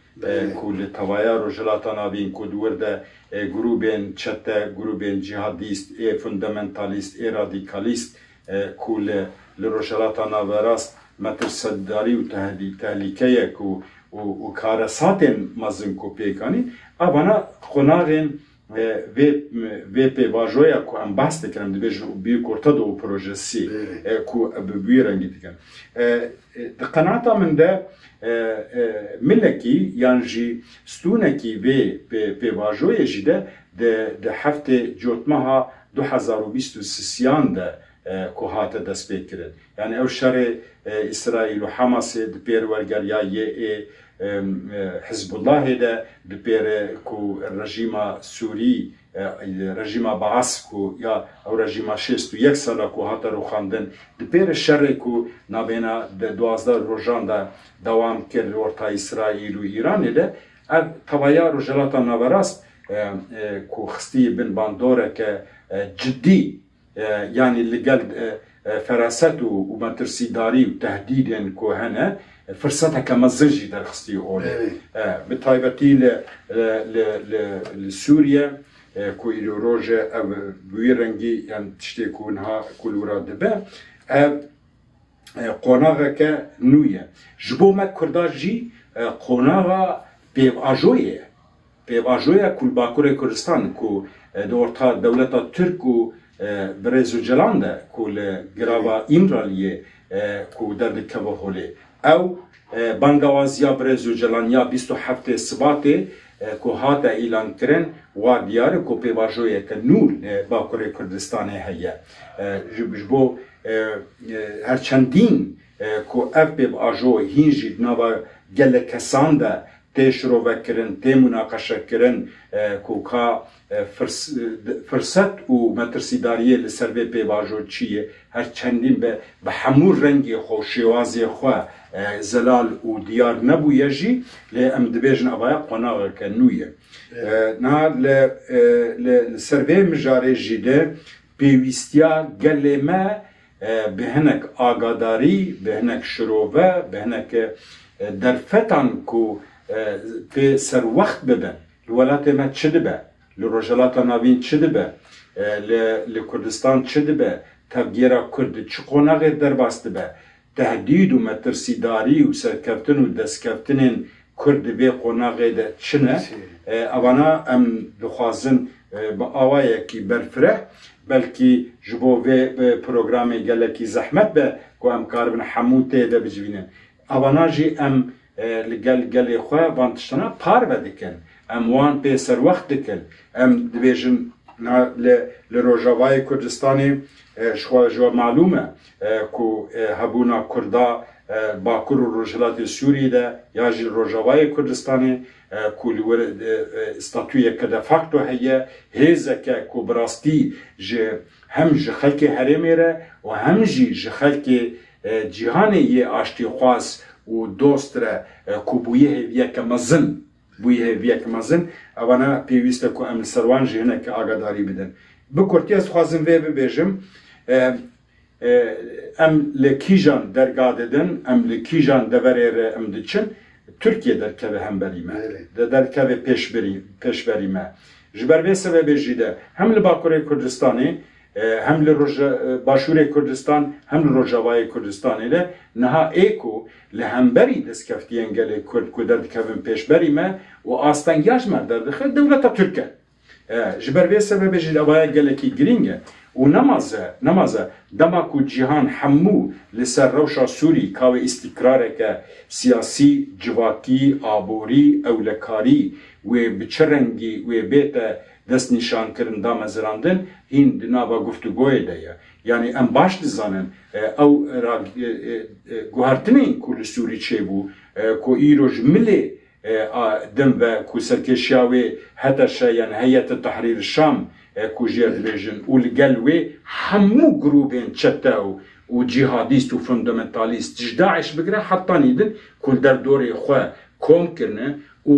ku li tevaya rojhilata navên ku di wir de grubên çete, grubên cihadîst, fundamentalîst, radîkalîst ku li rojhilata naverast metirseddarî û tehlikeye ku û karesatên mezin ku pêkanî avana qonağên vê pêvajoya ku em behs dikirin dibêjin Büyük Orta Doğu projesi ku bi wî rengî dikin. Di qenaata min de milekî yan jî stûnekî vê pêvajoyê jî de ده هفته جوتمها 2023 ده که هات دست بکرد یعنی او شر اسرائیل و حماس ده پیر ورگریای حزب الله ده ده پیر که رژیم سوری رژیم باعث کو یا او رژیم 61 سال کو هات رو خواندن ده پیر شر کو نابینا ده 12 روزان ده دوام کرد ورتا اسرائیل و ایران ده اب توایا روزلاتا نوراست کو خستی بن باندوره که جدی يعني اللي قال فراسته ومترسيداري وتهديدا كوهنا فرصتها كمزجي درخستي اولي بطيبتي لسوريا كو إلو روجة أو بويرنجي يعني تشتكونها كل وراد با قناغا كنوية جبو ما كرداجي قناغا بيباجوية كل باكوري كردستان كو دورتا دولتا تركو برزو جلانده كل جراوا إمرالية كو درد كبهولي أو بانغوازيا برزو جلانيا 27 سباتي كو هاتا إعلان كرن واديار كو بيباجوية كنور باكوري كردستان هيا جبو هرچندين كو اف بيباجو هينجي دنابا گل كسان ده تشرو وكرن تمناقشه كرن كو كا فرصت و مترسیداری لسر به باجو چیه هر چندین به همون رنگی خو شوازی خو زلال و دیار نبویه جی لام دبیجن ابایا قناغ کنویه نه لسر به مجاری جیده پیوستیا گلمه بهنک آگاداری بهنک شروبه بهنک درفتان کو في سر وقت ببن الولات ما تشدبه لروجلات نابين تشدبه لكردستان تشدبه تبجيرا كرد تشقونا غير درباست به تهديد ومترسيداري وسركفتن ودسكفتن كرد بي قونا غير تشنه اوانا ام دخوازن بآوايا كي برفره بلكي جبو في پروگرامي گلكي زحمت به كو ام كاربن حموته ده بجوينه اوانا جي ام لگل خواه بانتشتنا پار بدکن ام وان پی سر وقت دکن ام دبیجن لروجاوای کردستانی شخواه جو معلومه که هبونا کردا باکر و روجلات سوری ده یا جی روجاوای کردستانی که استاتوی کده فاکتو هیه هیزه که براستی هم جی خلک حرمی ره و هم جی خلک جهانی یه آشتی خواست و دوست را کوبویه هیویه که مزن بویه هیویه که مزن اوانا پیوسته که ام سروان جهنه که آگاداری بدن بکرتی از خوازم وی ببیجم ام لکیجان درگاه ددن ام لکیجان دوره ام دچن ترکیه درکه هم بریمه درکه پیش بریمه جبر به سبب جیده هم لباکوره کردستانی هم باشور کردستان هم روجاوای کردستان ile نها ایکو لهمبری دستکفتیان گله کرد کدرد کفن پیش بریمه و آستانگاج مردر دخل دولتا ترکه جبر به سبب جل ابای گله کی گرینگه و نمازه دما کو جهان همو لسر روشا سوری کاو استقرار که سیاسی جواکی آبوری اولکاری و بچرنگی و بیت دست نشان کردن دام زراندن این دنابا گفتگوی دیا یعنی ام باش دزانن او گوهرتنین کل سوری چه بو کو ایروج ملی دم و کو سرکشیاوی حتی شاین هیئت تحریر شام کو جیر دبیجن و لگلوی همو گروبین چتاو و جهادیست و فوندامنتالیست جداعش بگره حتی نیدن کل در دوری خواه کم کرنه و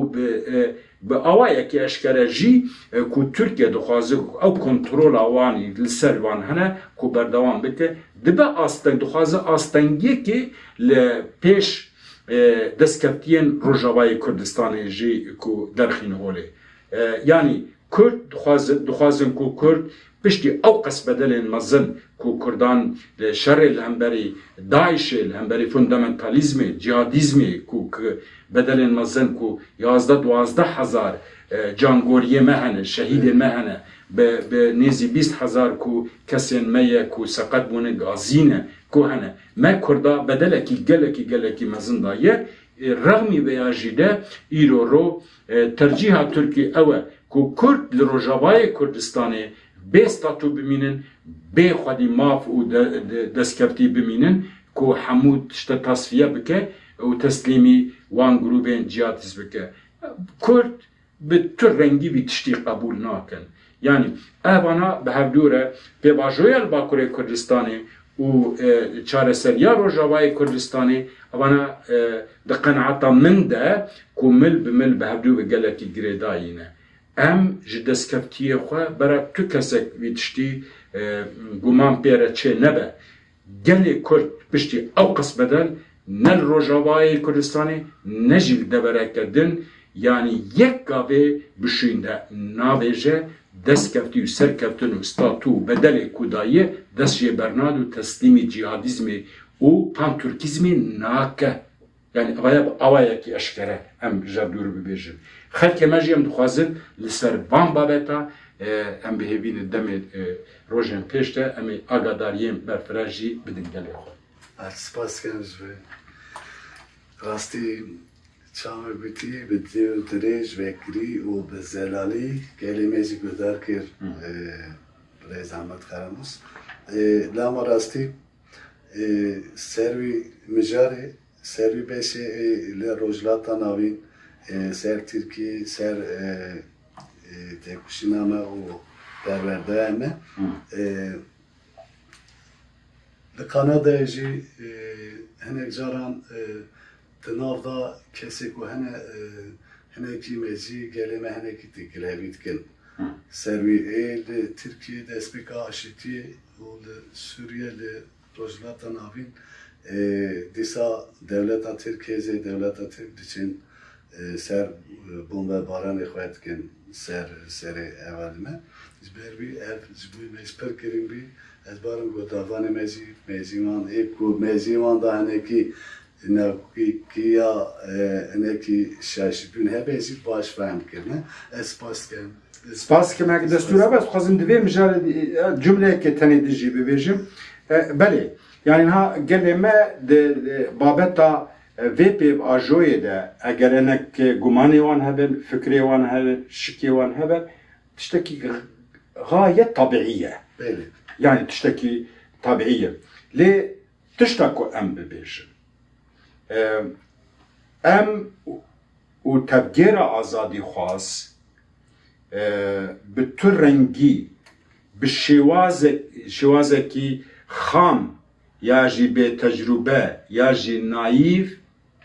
به آوایی که اشکره جی که ترکیه دخوازه او کنترول آوانی لسر وان هنه که بردوان بکه دبه دخوازه آستنگی که پیش دستکفتین روجاوای کردستان جی که درخین هوله یعنی کرد دخوازن که کرد پشتی او قص بدلین مزن که کردان شر الهمبری داعش الهمبری فوندامنتالیزم جهادیزمی که بدلین مزن که 11-12 هزار جانگوری مهنه شهید مهنه به نیزی 20 هزار که کسی میه که سقط بونه گازینه که هنه ما کردا بدلکی گلکی مزن دایه رغمی بیاجیده ایرو رو ترجیح ترکی اوه کو کرد لروجاوای کردستانی به ستاتو بمینن به خودی ماف و دستکفتی بمینن کو حمود تشت تصفیه بکه و تسلیمی وان گروبین جیاتیز بکه کرد به تو رنگی بی تشتی قبول ناکن یعنی اوانا به هفدوره به باجوی الباکوره کردستانی و چارەسەریا ڕۆژاوای کوردستانی ئەوانە بە قەنەعەتا من ده کو مل بمل بە هەردوو بە گەلێکی گرێدایینە ئەم ji destkeftiyê xwe bere tu kesek vî tiştî guman pêre çê nebe gelê Kurd piştî ew qismeden ne li Rojavayê Kurdistanê ne jî li devereke din yanî yek gavê bişûyîn de navêje destkeftî û serkeftin û statû û bedelê kudayî dest jê bernad û teslîmî cihadîzmê û pantürkîzmê nake. Yani awayekî eşkere em ji dûr bibêjin. Xelkê me jî em dixwazin li ser van babeta em bihêvînin demê rojên pêş de em ê agadariyên berfireh jî bidin gelê xwe. Spas ji vê rastî çavê bitî bi dê û dirêj vekirî û bi zelalî gelê me jî guhdar kir Birêz Ahmed Karamus. Lama rastî ser wî mijarê ser wî beşê li rojhilata navîn ser Tirkiyê ser têkuşîna me û perwerdeya me li Kanadayê jî hinek caran di nav da kesek û hene hinekî me jî gelê me hinekî têkilevî dikin. Ser wî li Tirkiyê destpêka aşîtiyê û li Sûriye li rojhilata navîn dîsa devleta Tirkiyê devleta Tirk diçin ser bombebaranê xwe dikin serê evelî me. Ji ber wî ev ji bo me ji pir kirin bî ez barim gotavanê me jî mêzîman ê ku mêzîman da hinekî navkîya hinekî şaşibûn hebe jî baş fehm kirine. Ez spas dikim. Spas dikim hekî destûra be dixwazim divê mijarê cumleyekê tenê de jî bibêjim. Belê yani ha gelê me di babeta vê pêv ajoyê de eger hinek gumanê wan hebin, fikrê wan hebin, şikê wan hebin tiştekî gayet tabiî ye. Yani tiştekî tabiî ye. Lê tişta ku em bibêjin em û tevgêra azadî xwaz bi tu rengî bi şêwazekî xam ya jî bê tecrûbe ya jî naîv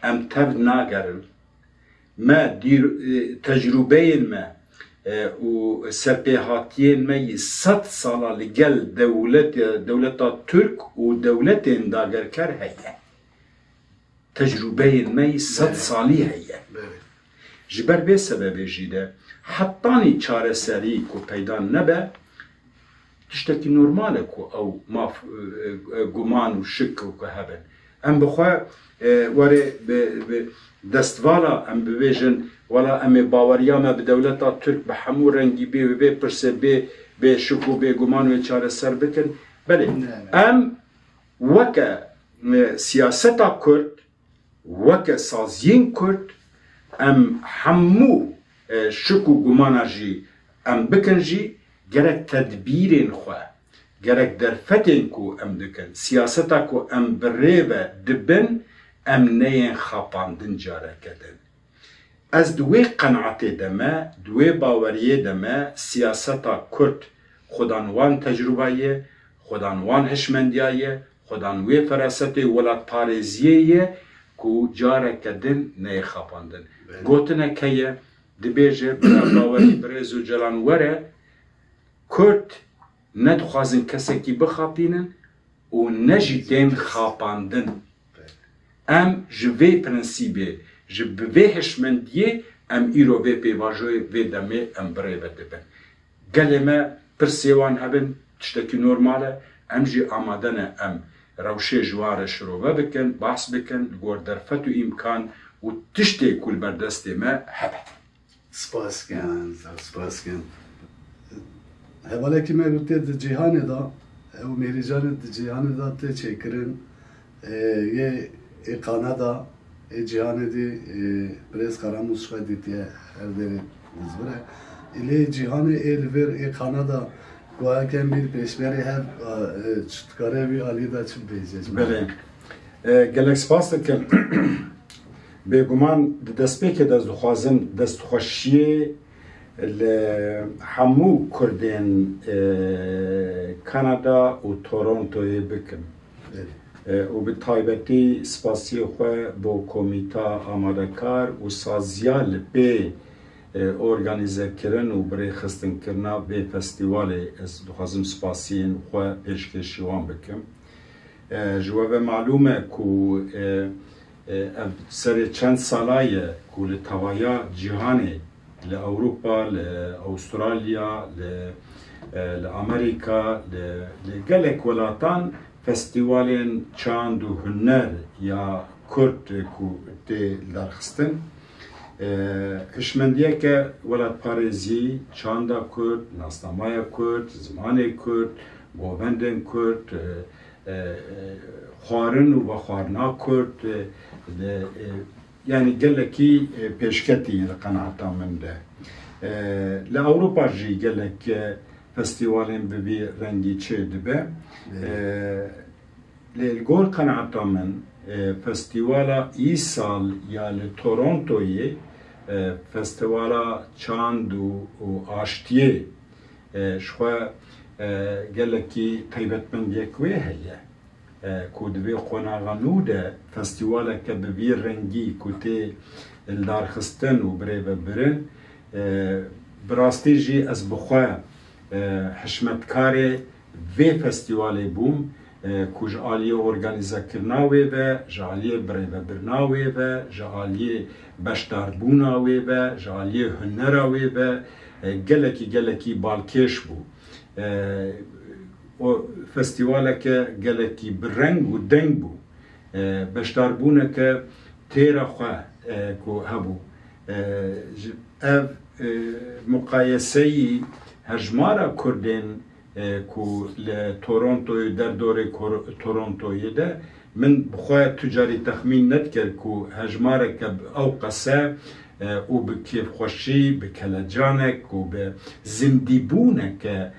em tev nagerin. Me tecrûbeyên me û serpêhatiyên me yê 100 sala li gel dewleta Türk û dewletên dagerker heye. Tecrûbeyên me yê 100 salî heye. Ji ber vê sebebê jî de hettanî çareserî ku peyda nebe tiştekî normal e ku ew maf guman û şik ku hebin. Em bixwe werê bi destvala em bibêjin wala em ê baweriya me bi dewleta Türk bi hemû rengî bê wê pirsê bê şik û bê guman wê çareser bikin. Belê em weke siyaseta Kurd weke saziyên Kurd em hemû şik û gumana jî em bikin jî gerek tedbîrên xwe gerek derfetên ku em dikin siyaseta ku em bi rê ve dibin em neyên xapandin careke din. Ez di wê qenaetê de me di wê baweriyê de me siyaseta Kurd xwedan wan tecrûbayê xwedan wan hişmendiya ye xwedan wê ferasetê welatparêziyê ye ku careke din neyê xapandin. Gotinek heye dibêje bawerî birêz û celan were Kurd ne dixwazin kesekî bixapînin û ne jî tên xapandin. Em ji vê prinsîbê ji bi vê hişmendiyê em îro vê pêvajoyê vê demê em birê ve dibin. Gelê me pirsê wan hebin tiştekî normal e em jî amade ne em rewşê ji wan re şirove bikin behs bikin li gor derfet û îmkan û tiştê ku li ber destê me hebe. Spas dikim. Hevalekî me gotê di cîhanê da ew mêrîcanê di cîhanê da tê çêkirin yê Kanada cîhanê dî Birêz Karamus xwe dîtiye her derê dizbire إلى جهان إلفير كندا گویا که میر پیشبری هف چتکاره بی آلی دا چل بیزیز بله گلک سپاس دکم بگمان دست که دست خوازم دست خوشیه لحمو کردین کانادا و تورنتوی بکم و به تایبتی سپاسی خواه با کمیتا آماده کار و سازیال به organize kirin û birê xistin-kirina vê festîvalê ez dixwazim spasiyên xwe pêşkêşî wan bikim. Ji we ve malûm e ku ev serê çend sala ye ku li tevaya cîhanê li Ewropa, li Avustralya, li Amerîka, li gelek welatan festîvalên çand û huner ya Kurd ku tê darxistin. هشمندیه که ولاد پارێزی چاندا کورد، ناسنامaya کورد، زمانê کورد، govendên کورد، xwarin û vexwarina kurt yani gelekî pêşketî li qenaeta min de. Li Ewropa jî gelek festîvalên bi vî rengî çê dibe. Li gor qenaeta min festîvala îsal ya li Torontoyê festîvala çand û aştiyê ji xwe gelekî taybetmendiyek wê heye ku di vê qonaxa nû de festîwaleke bi vî rengî ku tê darxistin û birê vebirin bi rastî jî ez bi xwe hişmetkarê vê festîvalê bûm ku ji aliyê organizekirina wê ve, ji aliyê birêvebirina wê ve, ji aliyê beşdarbûna wê ve, ji aliyê hunera wê ve gelekî balkêş bû. O festîvaleke gelekî bi reng û deng bû. Beşdarbûneke têra xwe ku hebû. Ev muqayeseyî hejmara Kurdên ku li Torontoyê derdorê Torontoyê de min bi xwe tûcarî texmîn nedikir ku hejmareke ew qese û bi kêfxweşî, bi kelecanek û bi zindîbûneke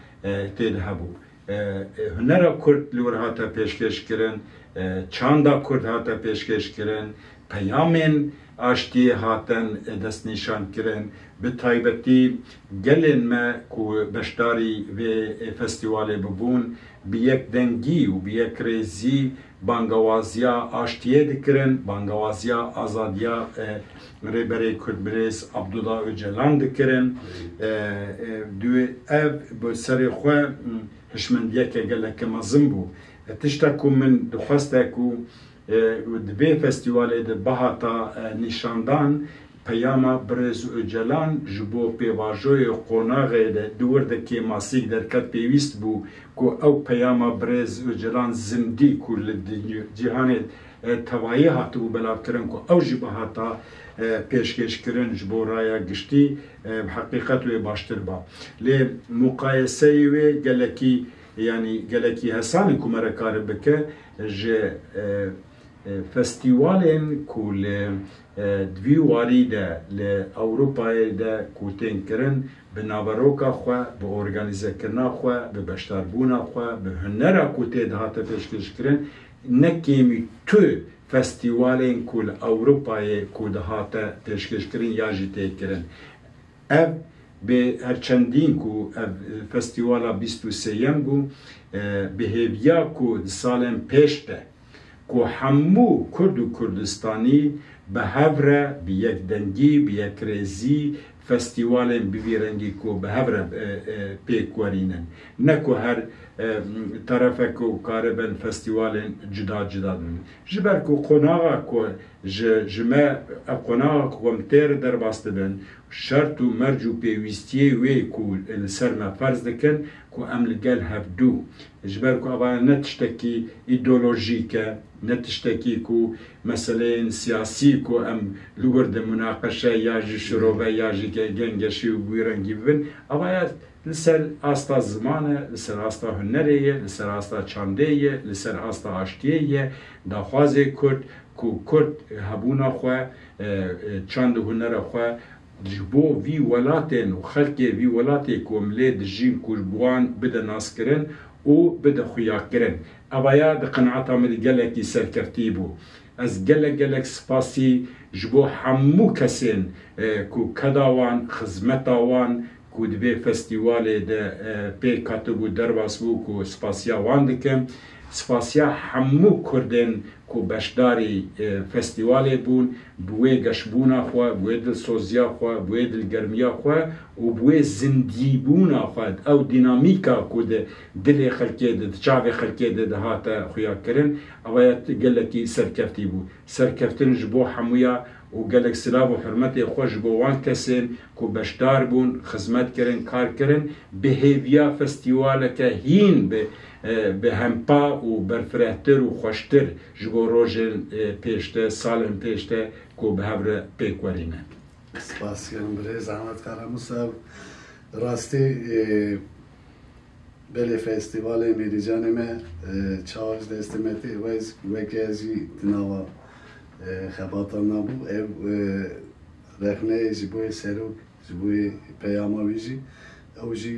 tê de hebû. Hunera Kurd li wir hate pêşkêşkirin, çanda Kurd hate pêşkêşkirin, peyamên aştiyê hatin destnîşankirin, bi taybetî gelên me ku beşdarî vê festîvalê bibûn bi yek dengî û bi yek rêzî bangewaziya aştiyê dikirin, bangewaziya azadiya rêberê Kurdbirêz Abdullah Öcalan dikirin. Ev bi serê xwe hişmendiyeke geleke mezin bû. Tiştek ku min dixweste ku di vê festîvalê de bihata nîşandan peyama Birêz Öcalan ji bo pêvajoyê qonaxê de di wirdekê masîk derket pêwîst bû ku ew peyama Birêz Öcalan zindî ku li cîhanê tevayê hatibû belavkirin ku ew jî bihata pêşkêşkirin ji bo raya giştî bi heqîqet wê baştir ba. Lê muqayeseyê wê gelekî yani gelekî hesanê ku me re kar bike ji festîvalên ku li divî warî de li Ewropayê de ku tên kirin bi naveroka xwe, bi organizekirina xwe, bi beşdarbûna xwe, bi hunera ku tê dihate pêşkêşkirin ne kêmî tu festîvalên ku li Ewropayê ku dihate pêşkêşkirin ya jî tê kirin. Ev bi herçendîn ku ev festîvala 23yem bû bi hêviya ku di salên pêş de ku hemû Kurd û Kurdistanî bi hev re bi yekdengî, bi yekrêzî festîvalên bi vî rengî ku bi hev re pêk werînin. Ne ku her tarafek ku karibin festîvalên cida cida bin. Ji ber ku qonaxa ku ji me ev qonaxa ku em tê re derbas dibin, şert û merc û pêwîstiyê wê ku li ser me ferz dikin ku em li gel hevdû. Ji ber ku ava ne tiştekî îdeolojîk e, ne tiştekî ku meseleyên siyasî ku em li wir de münaqeşe ya jî şirobe ya jî gengeşî û wî rengî bibin, ava ya li ser asta ziman e, li ser asta hunerê ye, li ser asta çandê ye, li ser asta aştiyê ye, daxwazê Kurd ku Kurd hebûna xwe, çand û hunera xwe جبو وی ولاتن و خلق وی ولاتی کومله دجین کوجبوان بده ناس کرن و بده خویا کرن اویا د قناعت عمل گلکی سرکفتی بو از گلک سپاسی جبو همو کسین کو کداوان خدمتاوان کو دبی فستیوال ده پی کاتبو درواس بو کو سپاسیا وان دکم سپاسیا همو کردن کو بشداری فستیوال بون بوی گشبونا خوا بوی دل سوزیا خوا بوی دل گرمیا خوا و بوی زندگی بونا خوا او دینامیکا کو ده دل خلقی ده چاوی خلقی ده هاتا خویا کرن اوایت گلکی سرکفتی بو سرکفتن جبو همویا و گلک سلاب و حرمت خوش بو وان کسین کو بشدار بون خدمت کرن کار کرن بهیویا فستیوال که هین به همپا و برفرهتر و خوشتر جبو روژن پیشته سالن پیشته کو به هبر پیکورینه سپاسگزارم برای زحمت کارموسا راستی بله فستیوال میریجانمه چارج دستمتی وکی ازی تناوا خباتان نبود رخنه جبوی سروک جبوی پیاماویجی اوجی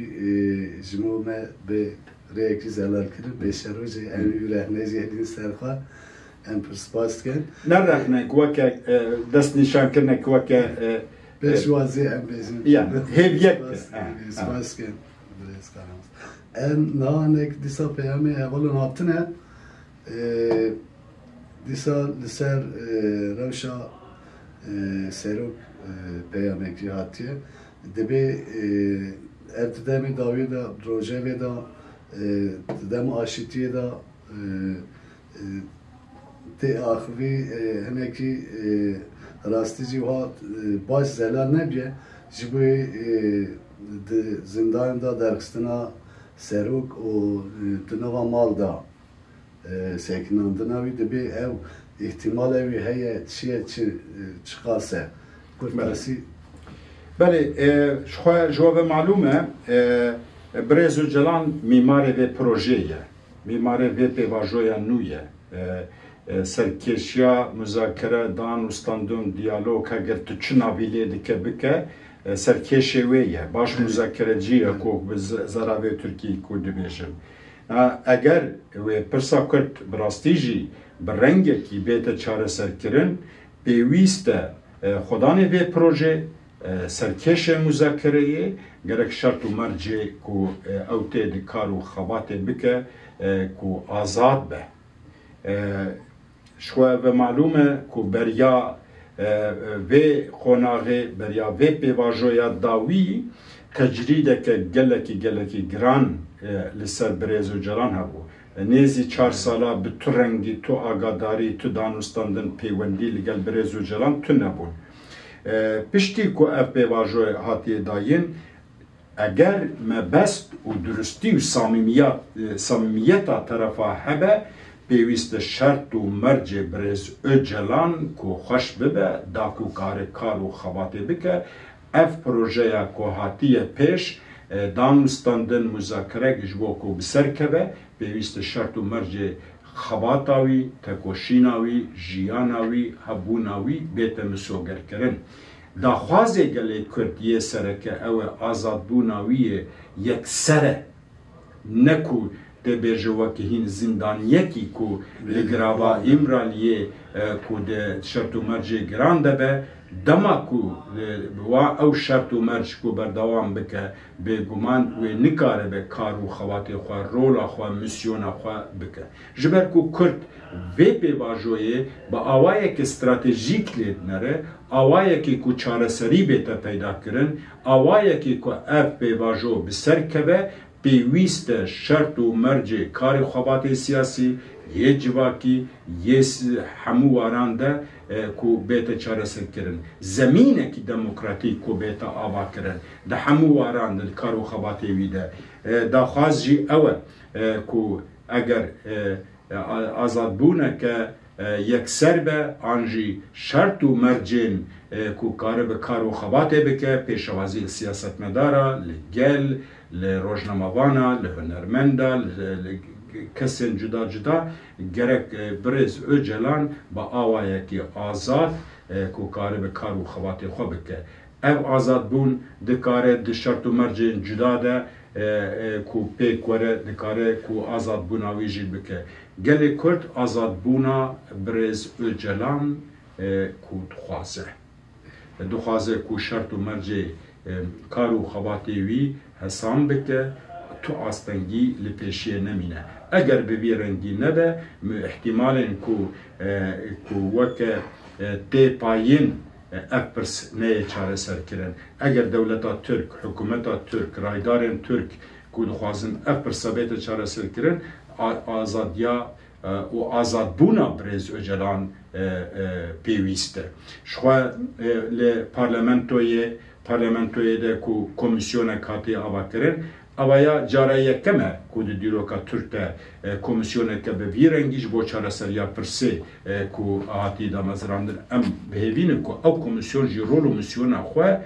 جمومه به ریکی زلال کرد به شروجی امی رخنه جهدین سرخوا ام پرسپاس کن نه رخنه کوکه دست نشان کرنه کوکه پیشوازی ام بیزن یا هیویک سپاس کن en nanek disa peyami evolun hatine disa liser revşa serok peyamekli hatiye debi ertedemi davi da rojeve da dem aşitiye da te ahvi heneki rastici va baş zelal nebiye jibu zindan da derkstına serok o tınava mal da sekinandına bir de bir ev ihtimal evi heye çiğe çıkarsa kurtarsi. بله جواب معلومه برز جلان میماره و پروژه میماره و پیواژویا نویه سرکشیا مذاکره دان استاندون دیالوگ اگر تو چناویلی دکه بکه سرکشه ویه باش مذاکره جیه کو زراوی ترکی کو دبیشن اگر و پرسا کرد براستیجی برنگه کی بیت چاره سرکرن پیویسته خدانه و پروژه سرکش مذاکره گرک شرط و مرجع کو اوته دکار و خبات بکه کو آزاد به شوه و معلومه کو بریا و قناغه بریا و پیواژویا داوی تجریده که گلکی گران لسر برز و جلان هبو نیزی 4 سالا به تو رنگی تو آگاداری تو دانستاندن پیوندی لگل برز و جلان تو نبون پشتی کو اف پیواژوی هاتیه داین اگر مبست و درستی و صمیمیت طرفا هبه پیوست شرط و مرج برز اجلان کو خوش ببه داکو کار و خواته بکه اف پروژه کو هاتیه پیش دانستاندن مذاکره جبو کو بسر کبه پیوست شرط و مرج خباتاوی، تکوشیناوی، جیاناوی، هبوناوی بیت مسوگر کرن. داخوازه گلی کردیه سرکه او آزادبوناوی یک سره نکو ده بیجوا که هین زندانیکی کو لگرابا امرالیه کو ده شرط و مرج گرانده به دما کو او شرط و مرج کو بردوام بکه به گمان و نکاره به کارو خوات خوا رولا خوا میسیون خوا بکه جبر کو کرد و پیواژوی با آوایی که استراتژیک لید نره آوایی که کو چارەسەری بیتا پیدا کرن آوایی که کو اف پیواژو بسر کبه پیویست شرط و مرج کار خوات سیاسی یه جواکی یه همو وارانده کو بیت چارەسەر کرن زمینه کی دموکراتیک کو بیت آوا کرن ده همو وارانده کارو خواتی ویده داخواز جی اوه کو اگر آزاد بونه که یکسر به آنجی شرط و مرجین کو کار به کارو خواتی بکه پیشوازی سیاست مداره لگل لروجنامه‌وانا لهنرمنده کسین جدا گرک برز اجلان با آوایی که آزاد کو کار به کارو خواتی خو بکه ev azadbûn dikare di şert û mercên cuda de ku pêk were dikare ku azadbûna wî jî bike. Gelê Kurd azadbûna Birêz Öcalan ku dixwaze ku şert û mercê kar û xebatê wî hesam bike, tu astengî li pêşiye nemîne. Eger bi vî rengî nebe, ihtimalên ku weke tê payîn ev pirs neyê çareserkirin. Eger dewleta Türk, hikûmeta Türk, raydarên Türk ku dixwazin ev pirsa bête çareserkirin, azadiya û azadbûna Birêz Öcalan pêwîst e. Ji xwe li parlamentoyê de ku komisyonek hatiye avakirin, avaya cara yekem e ku di dîroka Türk de komisyoneke bi vî rengî ji bo çareseriya pirsê ku hatî damezrandin, em bihêvînin ku ew komisyon jî rol û misyona xwe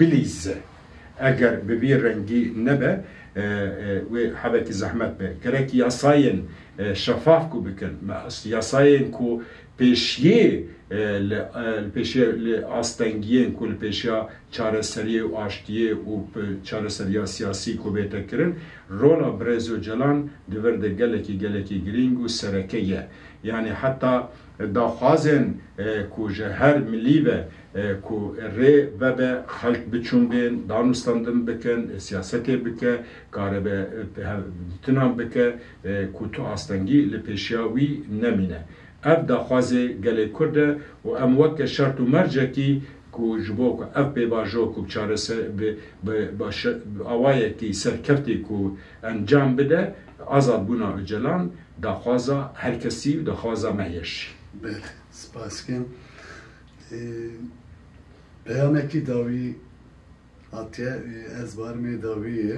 bilîze. Eger bi vî rengî nebe wê hebekî zehmet be. Gerek yasayên şeffaf ku bikin, yasayên ku pêşiyê li astengiyên ku li pêşiya çareseriyê û aştiyê û çareseriya siyasî ku bête kirin, rola Birêz Öcalan di vir de gelekî girîng û sereke ye. Yani heta daxwazên ku ji her milî ve ku rê vebe xelk biçûnbên, danûstandin bikin, siyasetê bike, karibe tinan bike ku tu astengî li pêşiya wî nemîne. Ev daxwazê gelê Kurd e û em weke şert û mercekî ku ji bo ku ev pêvajo ku çareser bi awayekî serkeftê ku encam bide, azadbûna Öcalan daxwaza herkesî, daxwaza me yeşî. Belê, spas dikim. Peyamekî dawî hatiye ez barmê dawî ye.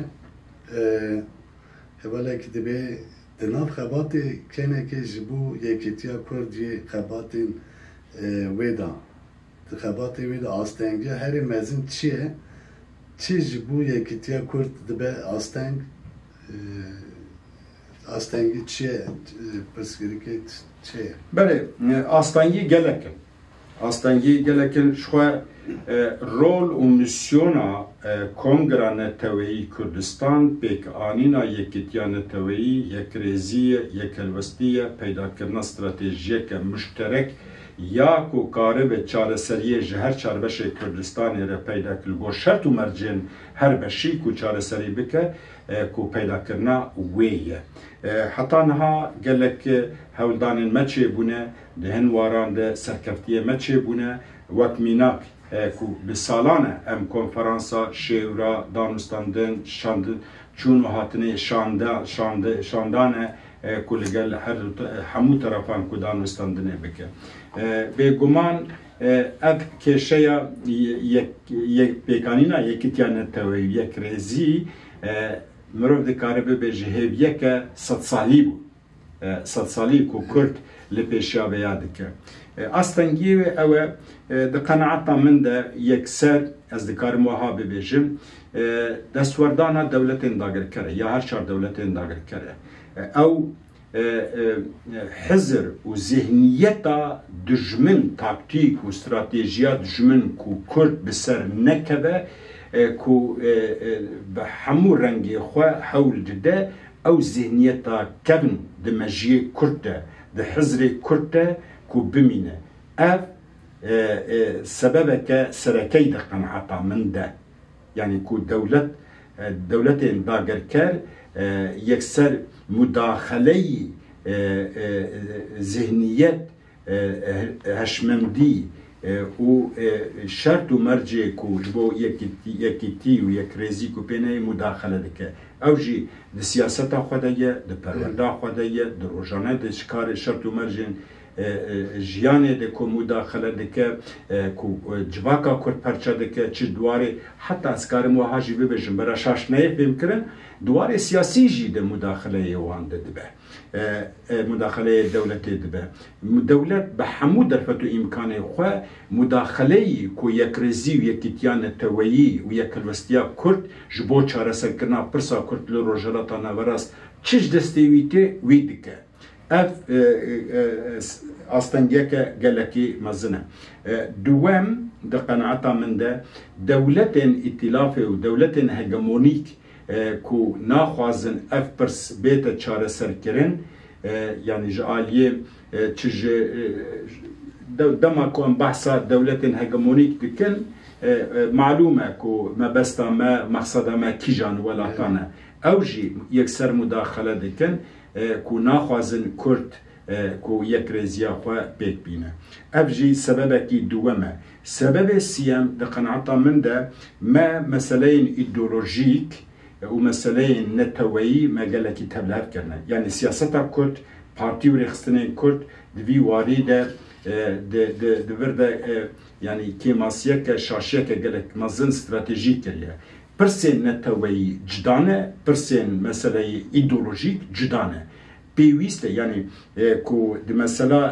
Hevalekî dibe di nav xebatê kenekê ji bo Yekîtiya Kurdiyê xebatên wê da, di xebatê wê de astengiya herî mezin çi ye? Çi ji bo Yekîtiya Kurd dibe asteng? Astengî çi ye? Pirsgirêkê çi ye? Belê, astengî gelekin. Astengî gelekin ji xwe rol û misyona Kongera Neteweyî Kurdistan pêkanîna Yekîtiya Neteweyî, yekrêziyê, yekhelwestiyê, peydakirina stratejiyeke müşterek ya ku karibe çareseriyê ji her çarbeşê Kurdistanê re peyda kir bo şert û mercên her beşî ku çareserî bike ku peydakirina wê ye. Heta niha gelek hewldanên me çêbûne, di hin waran de serkeftiyê me çêbûne, wek mînak ku bi salan e em konferansa şêwra danûstandin, çûn û hatinê şandan e ku li gel hemû terafan ku danûstandinê bike. Bêguman ev kêşeya pêkanîna Yekîtiya Neteweyî, yekrêzî mirov dikare bibe ji hêviyeke sedsalî bû. Sedsalî ku Kurd li pêşiya vê ya dike. Astengî wê ew e di qenaeta min de yekser ez dikarim wiha bibêjim destwerdana dewletên dagirker e ya her çar dewletên dagirker e. Ew hizir û zihniyeta dijmin, taktîk û stratejiya dijmin ku Kurd bi ser nekeve ku bi hemû rengê xwe hewl dide, ew zihniyeta kevin di mejiyê Kurd de, di hizrê Kurd de ku bimîne. Ev sebebeke serekey de qenaeta min de. Yani ku dewletên dagirker yekser müdahaleyî zihniyet, heşmendî û şert û mercê ku ji bo yekîtî û yekrêzî ku pêneyê müdahale dike. Ew jî di siyaseta xwe de ye, di perwerda xwe de ye, di rojane de şikarê şert û mercên jiyanê de ku müdahale dike, ku civaka Kurd perçe dike, çi duwarê heta ez karim wiha jî bibêjim bera şaşneyê pêm kirin, duwarê siyasî jî de müdahaleyê wan de dibe. Müdahaleyê dewletê dibe. Dewlet bi hemû derfet û îmkanê xwe müdahaleyî ku yekrêzî û Yekîtiya Neteweyî û yekhelwestiya Kurd ji bo çareserkirina pirsa Kurd li rojhilata Neverast çi ji destê wî tê wî dike. اف استنگیک گلکی مزنه دوام ده قناعتا من ده دولت ائتلاف و دولت هگمونیک کو ناخوازن اف پرس بیت چاره سرکرن یعنی جعالیه چج دما کو بحثا دولت هگمونیک دکن معلومه کو ما بستا ما مقصد ما کیجان ولاتانه اوجی یکسر مداخله دکن کو ناخوازن کرد کو یک رزیا خو بیت بینه افجی سبب کی دومه سبب سیام ده قناعتا من ده ما مسئلین ایدئولوژیک و مسئلین نتوایی مگلکی تبلیغ کرنه یعنی سیاست کرد پارتی و رخصتنین کرد دوی واری ده ورده یعنی کیماسیه که شاشیه که گلک مزن استراتژیک کریه پرسین نتوایی جدانه پرسین مسئله ایدئولوژیک جدانه پیوسته یعنی کو د مثلا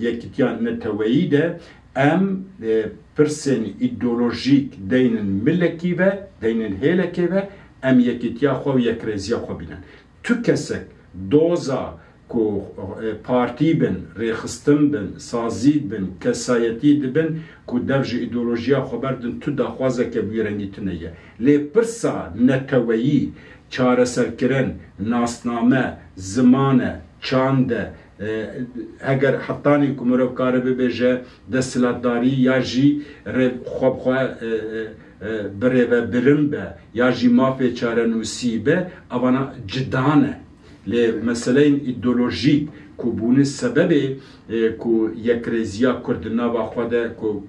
یکیتیان نتوایی ده ام پرسن ایدئولوژیک دینن ملکی و دینن هلکی و ام یکیتیا خو یک رزیا خو بینن تو کسک دوزا کو پارتی بن ریخستم بن سازید بن کسایتی بن کو دوج ایدئولوژیا خو بردن تو دخوازه که بیرنگیتنه لی پرسا نتوایی چاره سرکرن ناسنامه زمانه چانده اگر حتانی کمرو کاره ببیجه دستلاتداری یا جی خواب خواه بره و برم به یا جی مافی چاره نوسی به اوانا جدانه لی مسئله این ایدئولوژیک کو بونه سببی کو یک رزیا کردنا و خواده کو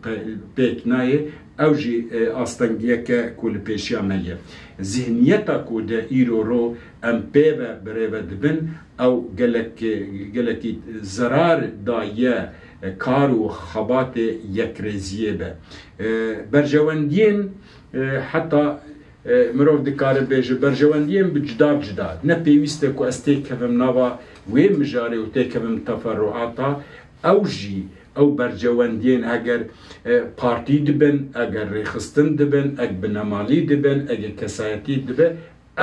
پیکنای او جی آستنگیه که کل پیشی عملیه ذهنیتا کو ده ایرو رو ام پیوه بریوه دبن او گلکی ضرار دایه کار و خبات یک رزیه به برجواندین حتی مروف دکاره بیجه برجواندین بجدا نه پیوسته کو از تیکویم نوا وی مجاری و تیکویم تفرعاتا او جی او برجواندین اگر پارتی دبن اگر ریخستن دبن اگر بنامالی دبن اگر کسایتی دبن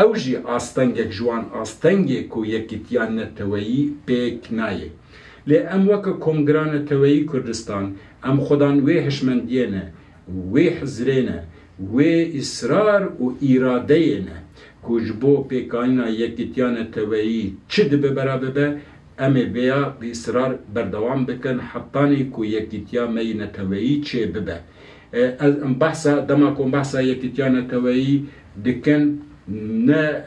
او جی آستنگک جوان آستنگی کو یکیتیان نتوایی پیک نایه لی ام وکا کنگران نتوایی کردستان ام خودان وی هشمندینه وی حزرینه وی اصرار و ایرادینه کو جبو پیکاینا یکیتیان نتوایی چه دبه برابه به امی بیا به اصرار بردوام بکن حتانی کو یکیتیا می نتوایی چه ببه ام بحثا دما کن بحثا یکیتیا نتوایی دکن نه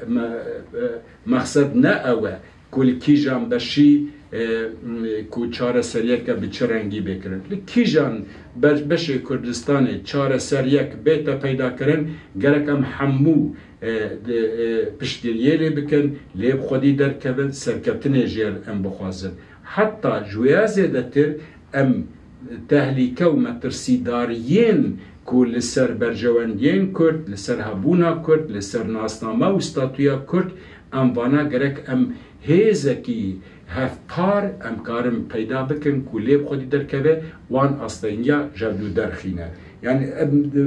مقصد نه اوه کل کیجان بشی کو چاره سریک به چه رنگی بکرن کیجان بشه کردستان چاره سریک بیتا پیدا کرن گرک ام حمو پشتیریه لی بکن لیب خودی در کبن سرکبتن جیر ام بخوازن حتی جویازه دتر ام تهلیکه و مترسیداریین کو لسر برجواندین کرد لسر هبونا کرد لسر ناسنامه و استاتویا کرد ام وانا گرک ام هیزکی هفپار ام کارم پیدا بکن کو لیب خودی در کبه وان اصلینیا جدو درخینه yani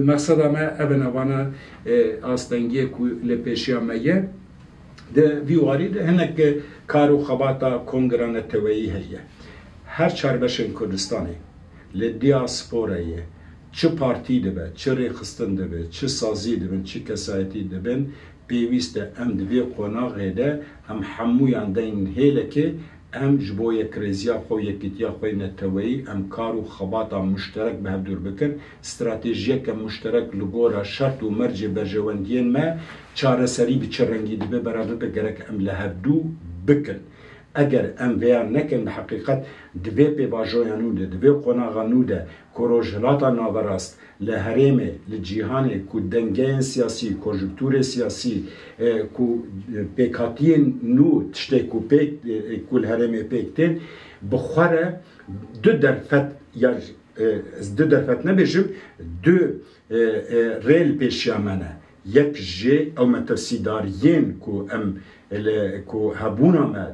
maksada me evin avana astengiye ku le peşiya meye de viwari de henek karu xabata kongrana teveyi heye her çarbeşin Kurdistan'ı le diasporayı çi parti de be çi rexistin de be çi sazî de be çi kesayetî de ben pêwîst e em divê qonaqê de em hemûyan deyn hêlekê ام جبو یک رزیا خو یکیتیا خو نتوایی ام کارو خباتا مشترک به دور بکن استراتژیک مشترک لگورا شرط و مرج برجواندین ما چاره سری به چرنگی دی برابر به گرک ام لهدو بکن اگر ام ویا نکن حقیقت دوی به واژویانو ده دوی قناغانو ده کروجلاتا ناوراست لهرمه لجیهان کو دنگین سیاسی کنجکتور سیاسی کو پیکاتین نو تشته کو پیک کو الهرمه پیکتن بخوره دو درفت یا دو درفت نبیجم دو ریل پیشیامنه یک جه او مترسیداریین کو ام کو هبونا ما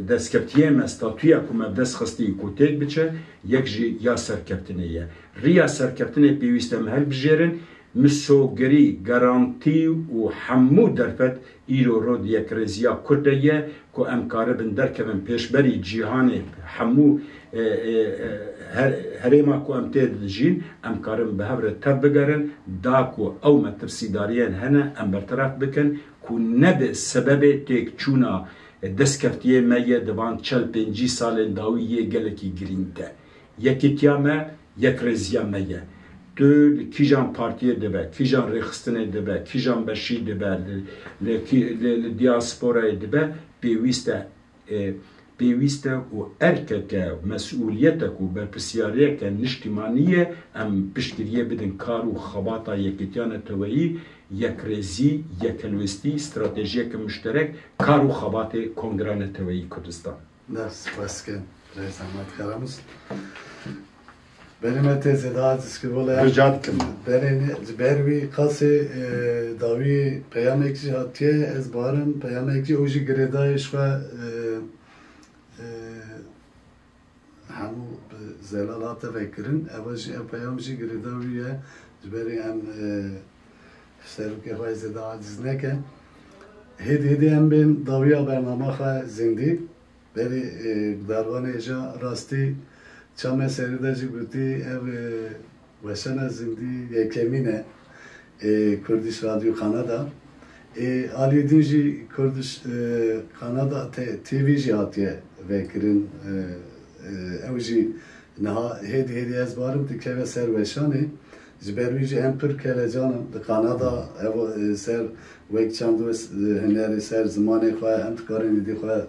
دستکفتیه ما ستاتویا کو ما دست خستی کو تک بچه یک جه یا سرکفتنیه ریا سرکفتنه پیوسته محل بجیرن مسوگری گارانتی و حمو درفت ایرو رود یک رزیا کردیه که امکاره بن درکبن پیشبری جیهانی حمو هرما کو ام تید جین امکارم به هفر تب بگرن دا کو او مترسیداریان هنه ام برطرف بکن کو نب سبب تک چونا دستکفتیه میه دوان 45 سال داویه گلکی گرینده یکی تیامه یک رزیا میه تو کیجان پارتیه دبه کیجان رخستنه دبه کیجان بشی دبه دیاسپورای دبه پیوسته و ارکه مسئولیته و برپرسیاریه که نشتیمانیه ام پشتگیریه بدن کار و خباتا یکیتیان تویی یک رزی یک الوستی استراتژیه که مشترک کار و خبات کنگران تویی کردستان نفس بسکن رئیس احمد کراموس بریم تزیدات اسکرول رجعت کنم بروی قاسی داوی پیام اکجی هاتیه از بارم پیام اکجی اوجی گریدایش و همو زلالات فکرن اواجی پیامجی گریداییه جبری ام سرکه خواهی زده عزیز نکن هیدی ام بین داویا برنامه خواه زندی بری دروان ایجا راستی چامه سریده جی گوتی او وشن زندی یکمینه کردیش رادیو کانادا آلیدین جی کردیش کانادا تیوی جی هاتیه وکرین او جی نها هیدی از بارم تکه و سر وشانه جبروی جی هم پر کله جانم ده کانادا او سر وک چندو هنری سر زمانی خواه هم تکارین دی خواه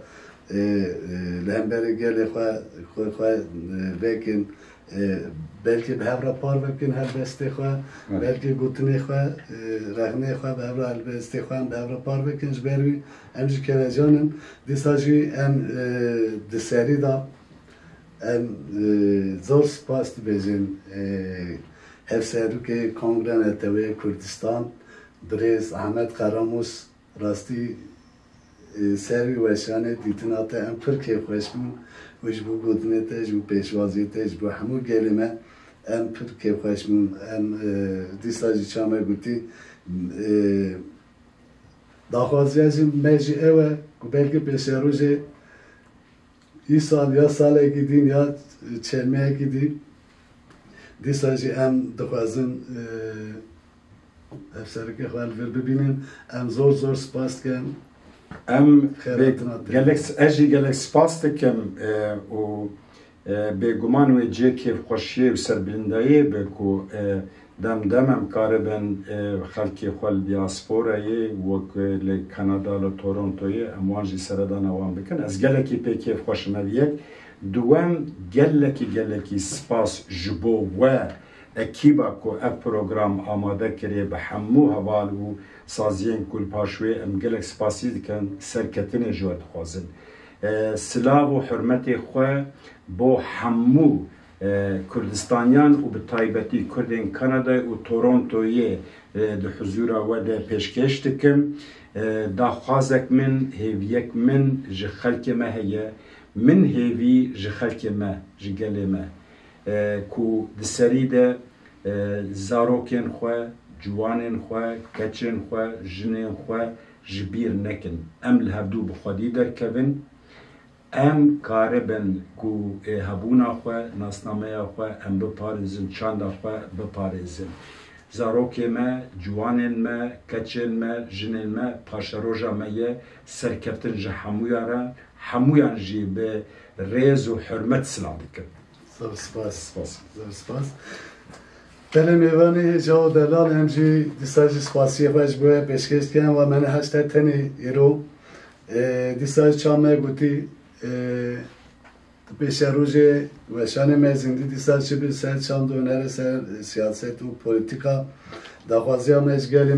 لهمبری گلی خواه بکن بلکه به هفره پار بکن هر بسته خواه بلکه گوتنی خواه رغنه خواه به هفره هر بسته خواه به هفره پار بکن جبروی هم جی کله جانم دیسا جی هم دسری دا هم زور سپاس دی بیجن هفسروک کنگره نتوی کردستان بریز احمد قراموس راستی سری وشانه دیتناته ام پر که خوش بون وش بو گودنته جو پیشوازیته جو همو گلمه ام پر که خوش بون ام دیساجی چامه گوتی داخوازی ازی میجی اوه که بلکه پیش روزه ای سال یا ساله گیدین یا چلمه گیدین دیساجی ام دخوازن افسرکی خوال ور ببینین ام زور سپاس کن ام گلکس سپاس دکم و به گمان و جه که خوشیه و سربلندایه بکو دم ام کاربن خلکی خوال دیاسپورایه وک لکانادا لتورنتویه اموانجی سردان اوان بکن از گلکی پیکی خوشمویه دوام گلکی سپاس جبو و اکیبا کو اف پروگرام آماده کریه به همو حوال و سازین کل پاشوی ام گلک سپاسی دکن سرکتن جواد خوازن سلاو و حرمت خواه با همو کردستانیان و به تایبتی کردین کانادا و تورنتویه ده حضورا و ده پیشکش دکم دا خوازک من هیویک من جه خلک ما هیه من هیوی جه خلک ما جه گل ما کو دسری ده زاروکین خواه جوانین خواه کچین خواه جنین خواه جبیر نکن ام لحبدو بخودی در کبن ام کاربن کو هبونا خواه ناسنامه خواه ام بپارزن چاند خواه بپارزن زاروکی ما جوانین ما کچین ما جنین ما پاشروجا ما یه سرکفتن جه همویان جی به ریز و حرمت سلام دکن زور سپاس دل میوانی جا دلال همجی دیساجی سپاسی خوش بوه پیشکش کن و من هشته تنی ایرو دیساج چامه گوتی پیش روژه وشان مزندی دیساج چی بی سر چام دونر سر سیاست و پولیتیکا داخوازی هم اشگلی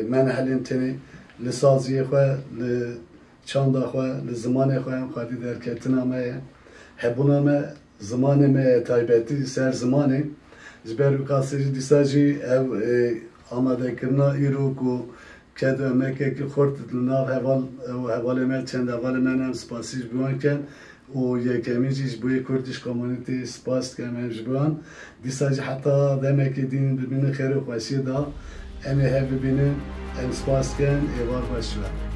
من حلیم تنی لسازی خواه لچاند خواه لزمان خواه هم خواهدی در کتنا مه هبونا مه زمان مه تایبتی سر زمانی جبرو کاسری دیساجی او آماده کرنا ایرو کو کد مکه که خورد لناو حوال مل چند حوال من هم سپاسیش بیان کن و یکمی جیش بوی کردیش کامونیتی سپاس که همه جبان دیساج حتی دمه که دین ببینه خیر و خوشی دا امی ها ببینه ام سپاس کن ایوار باشوان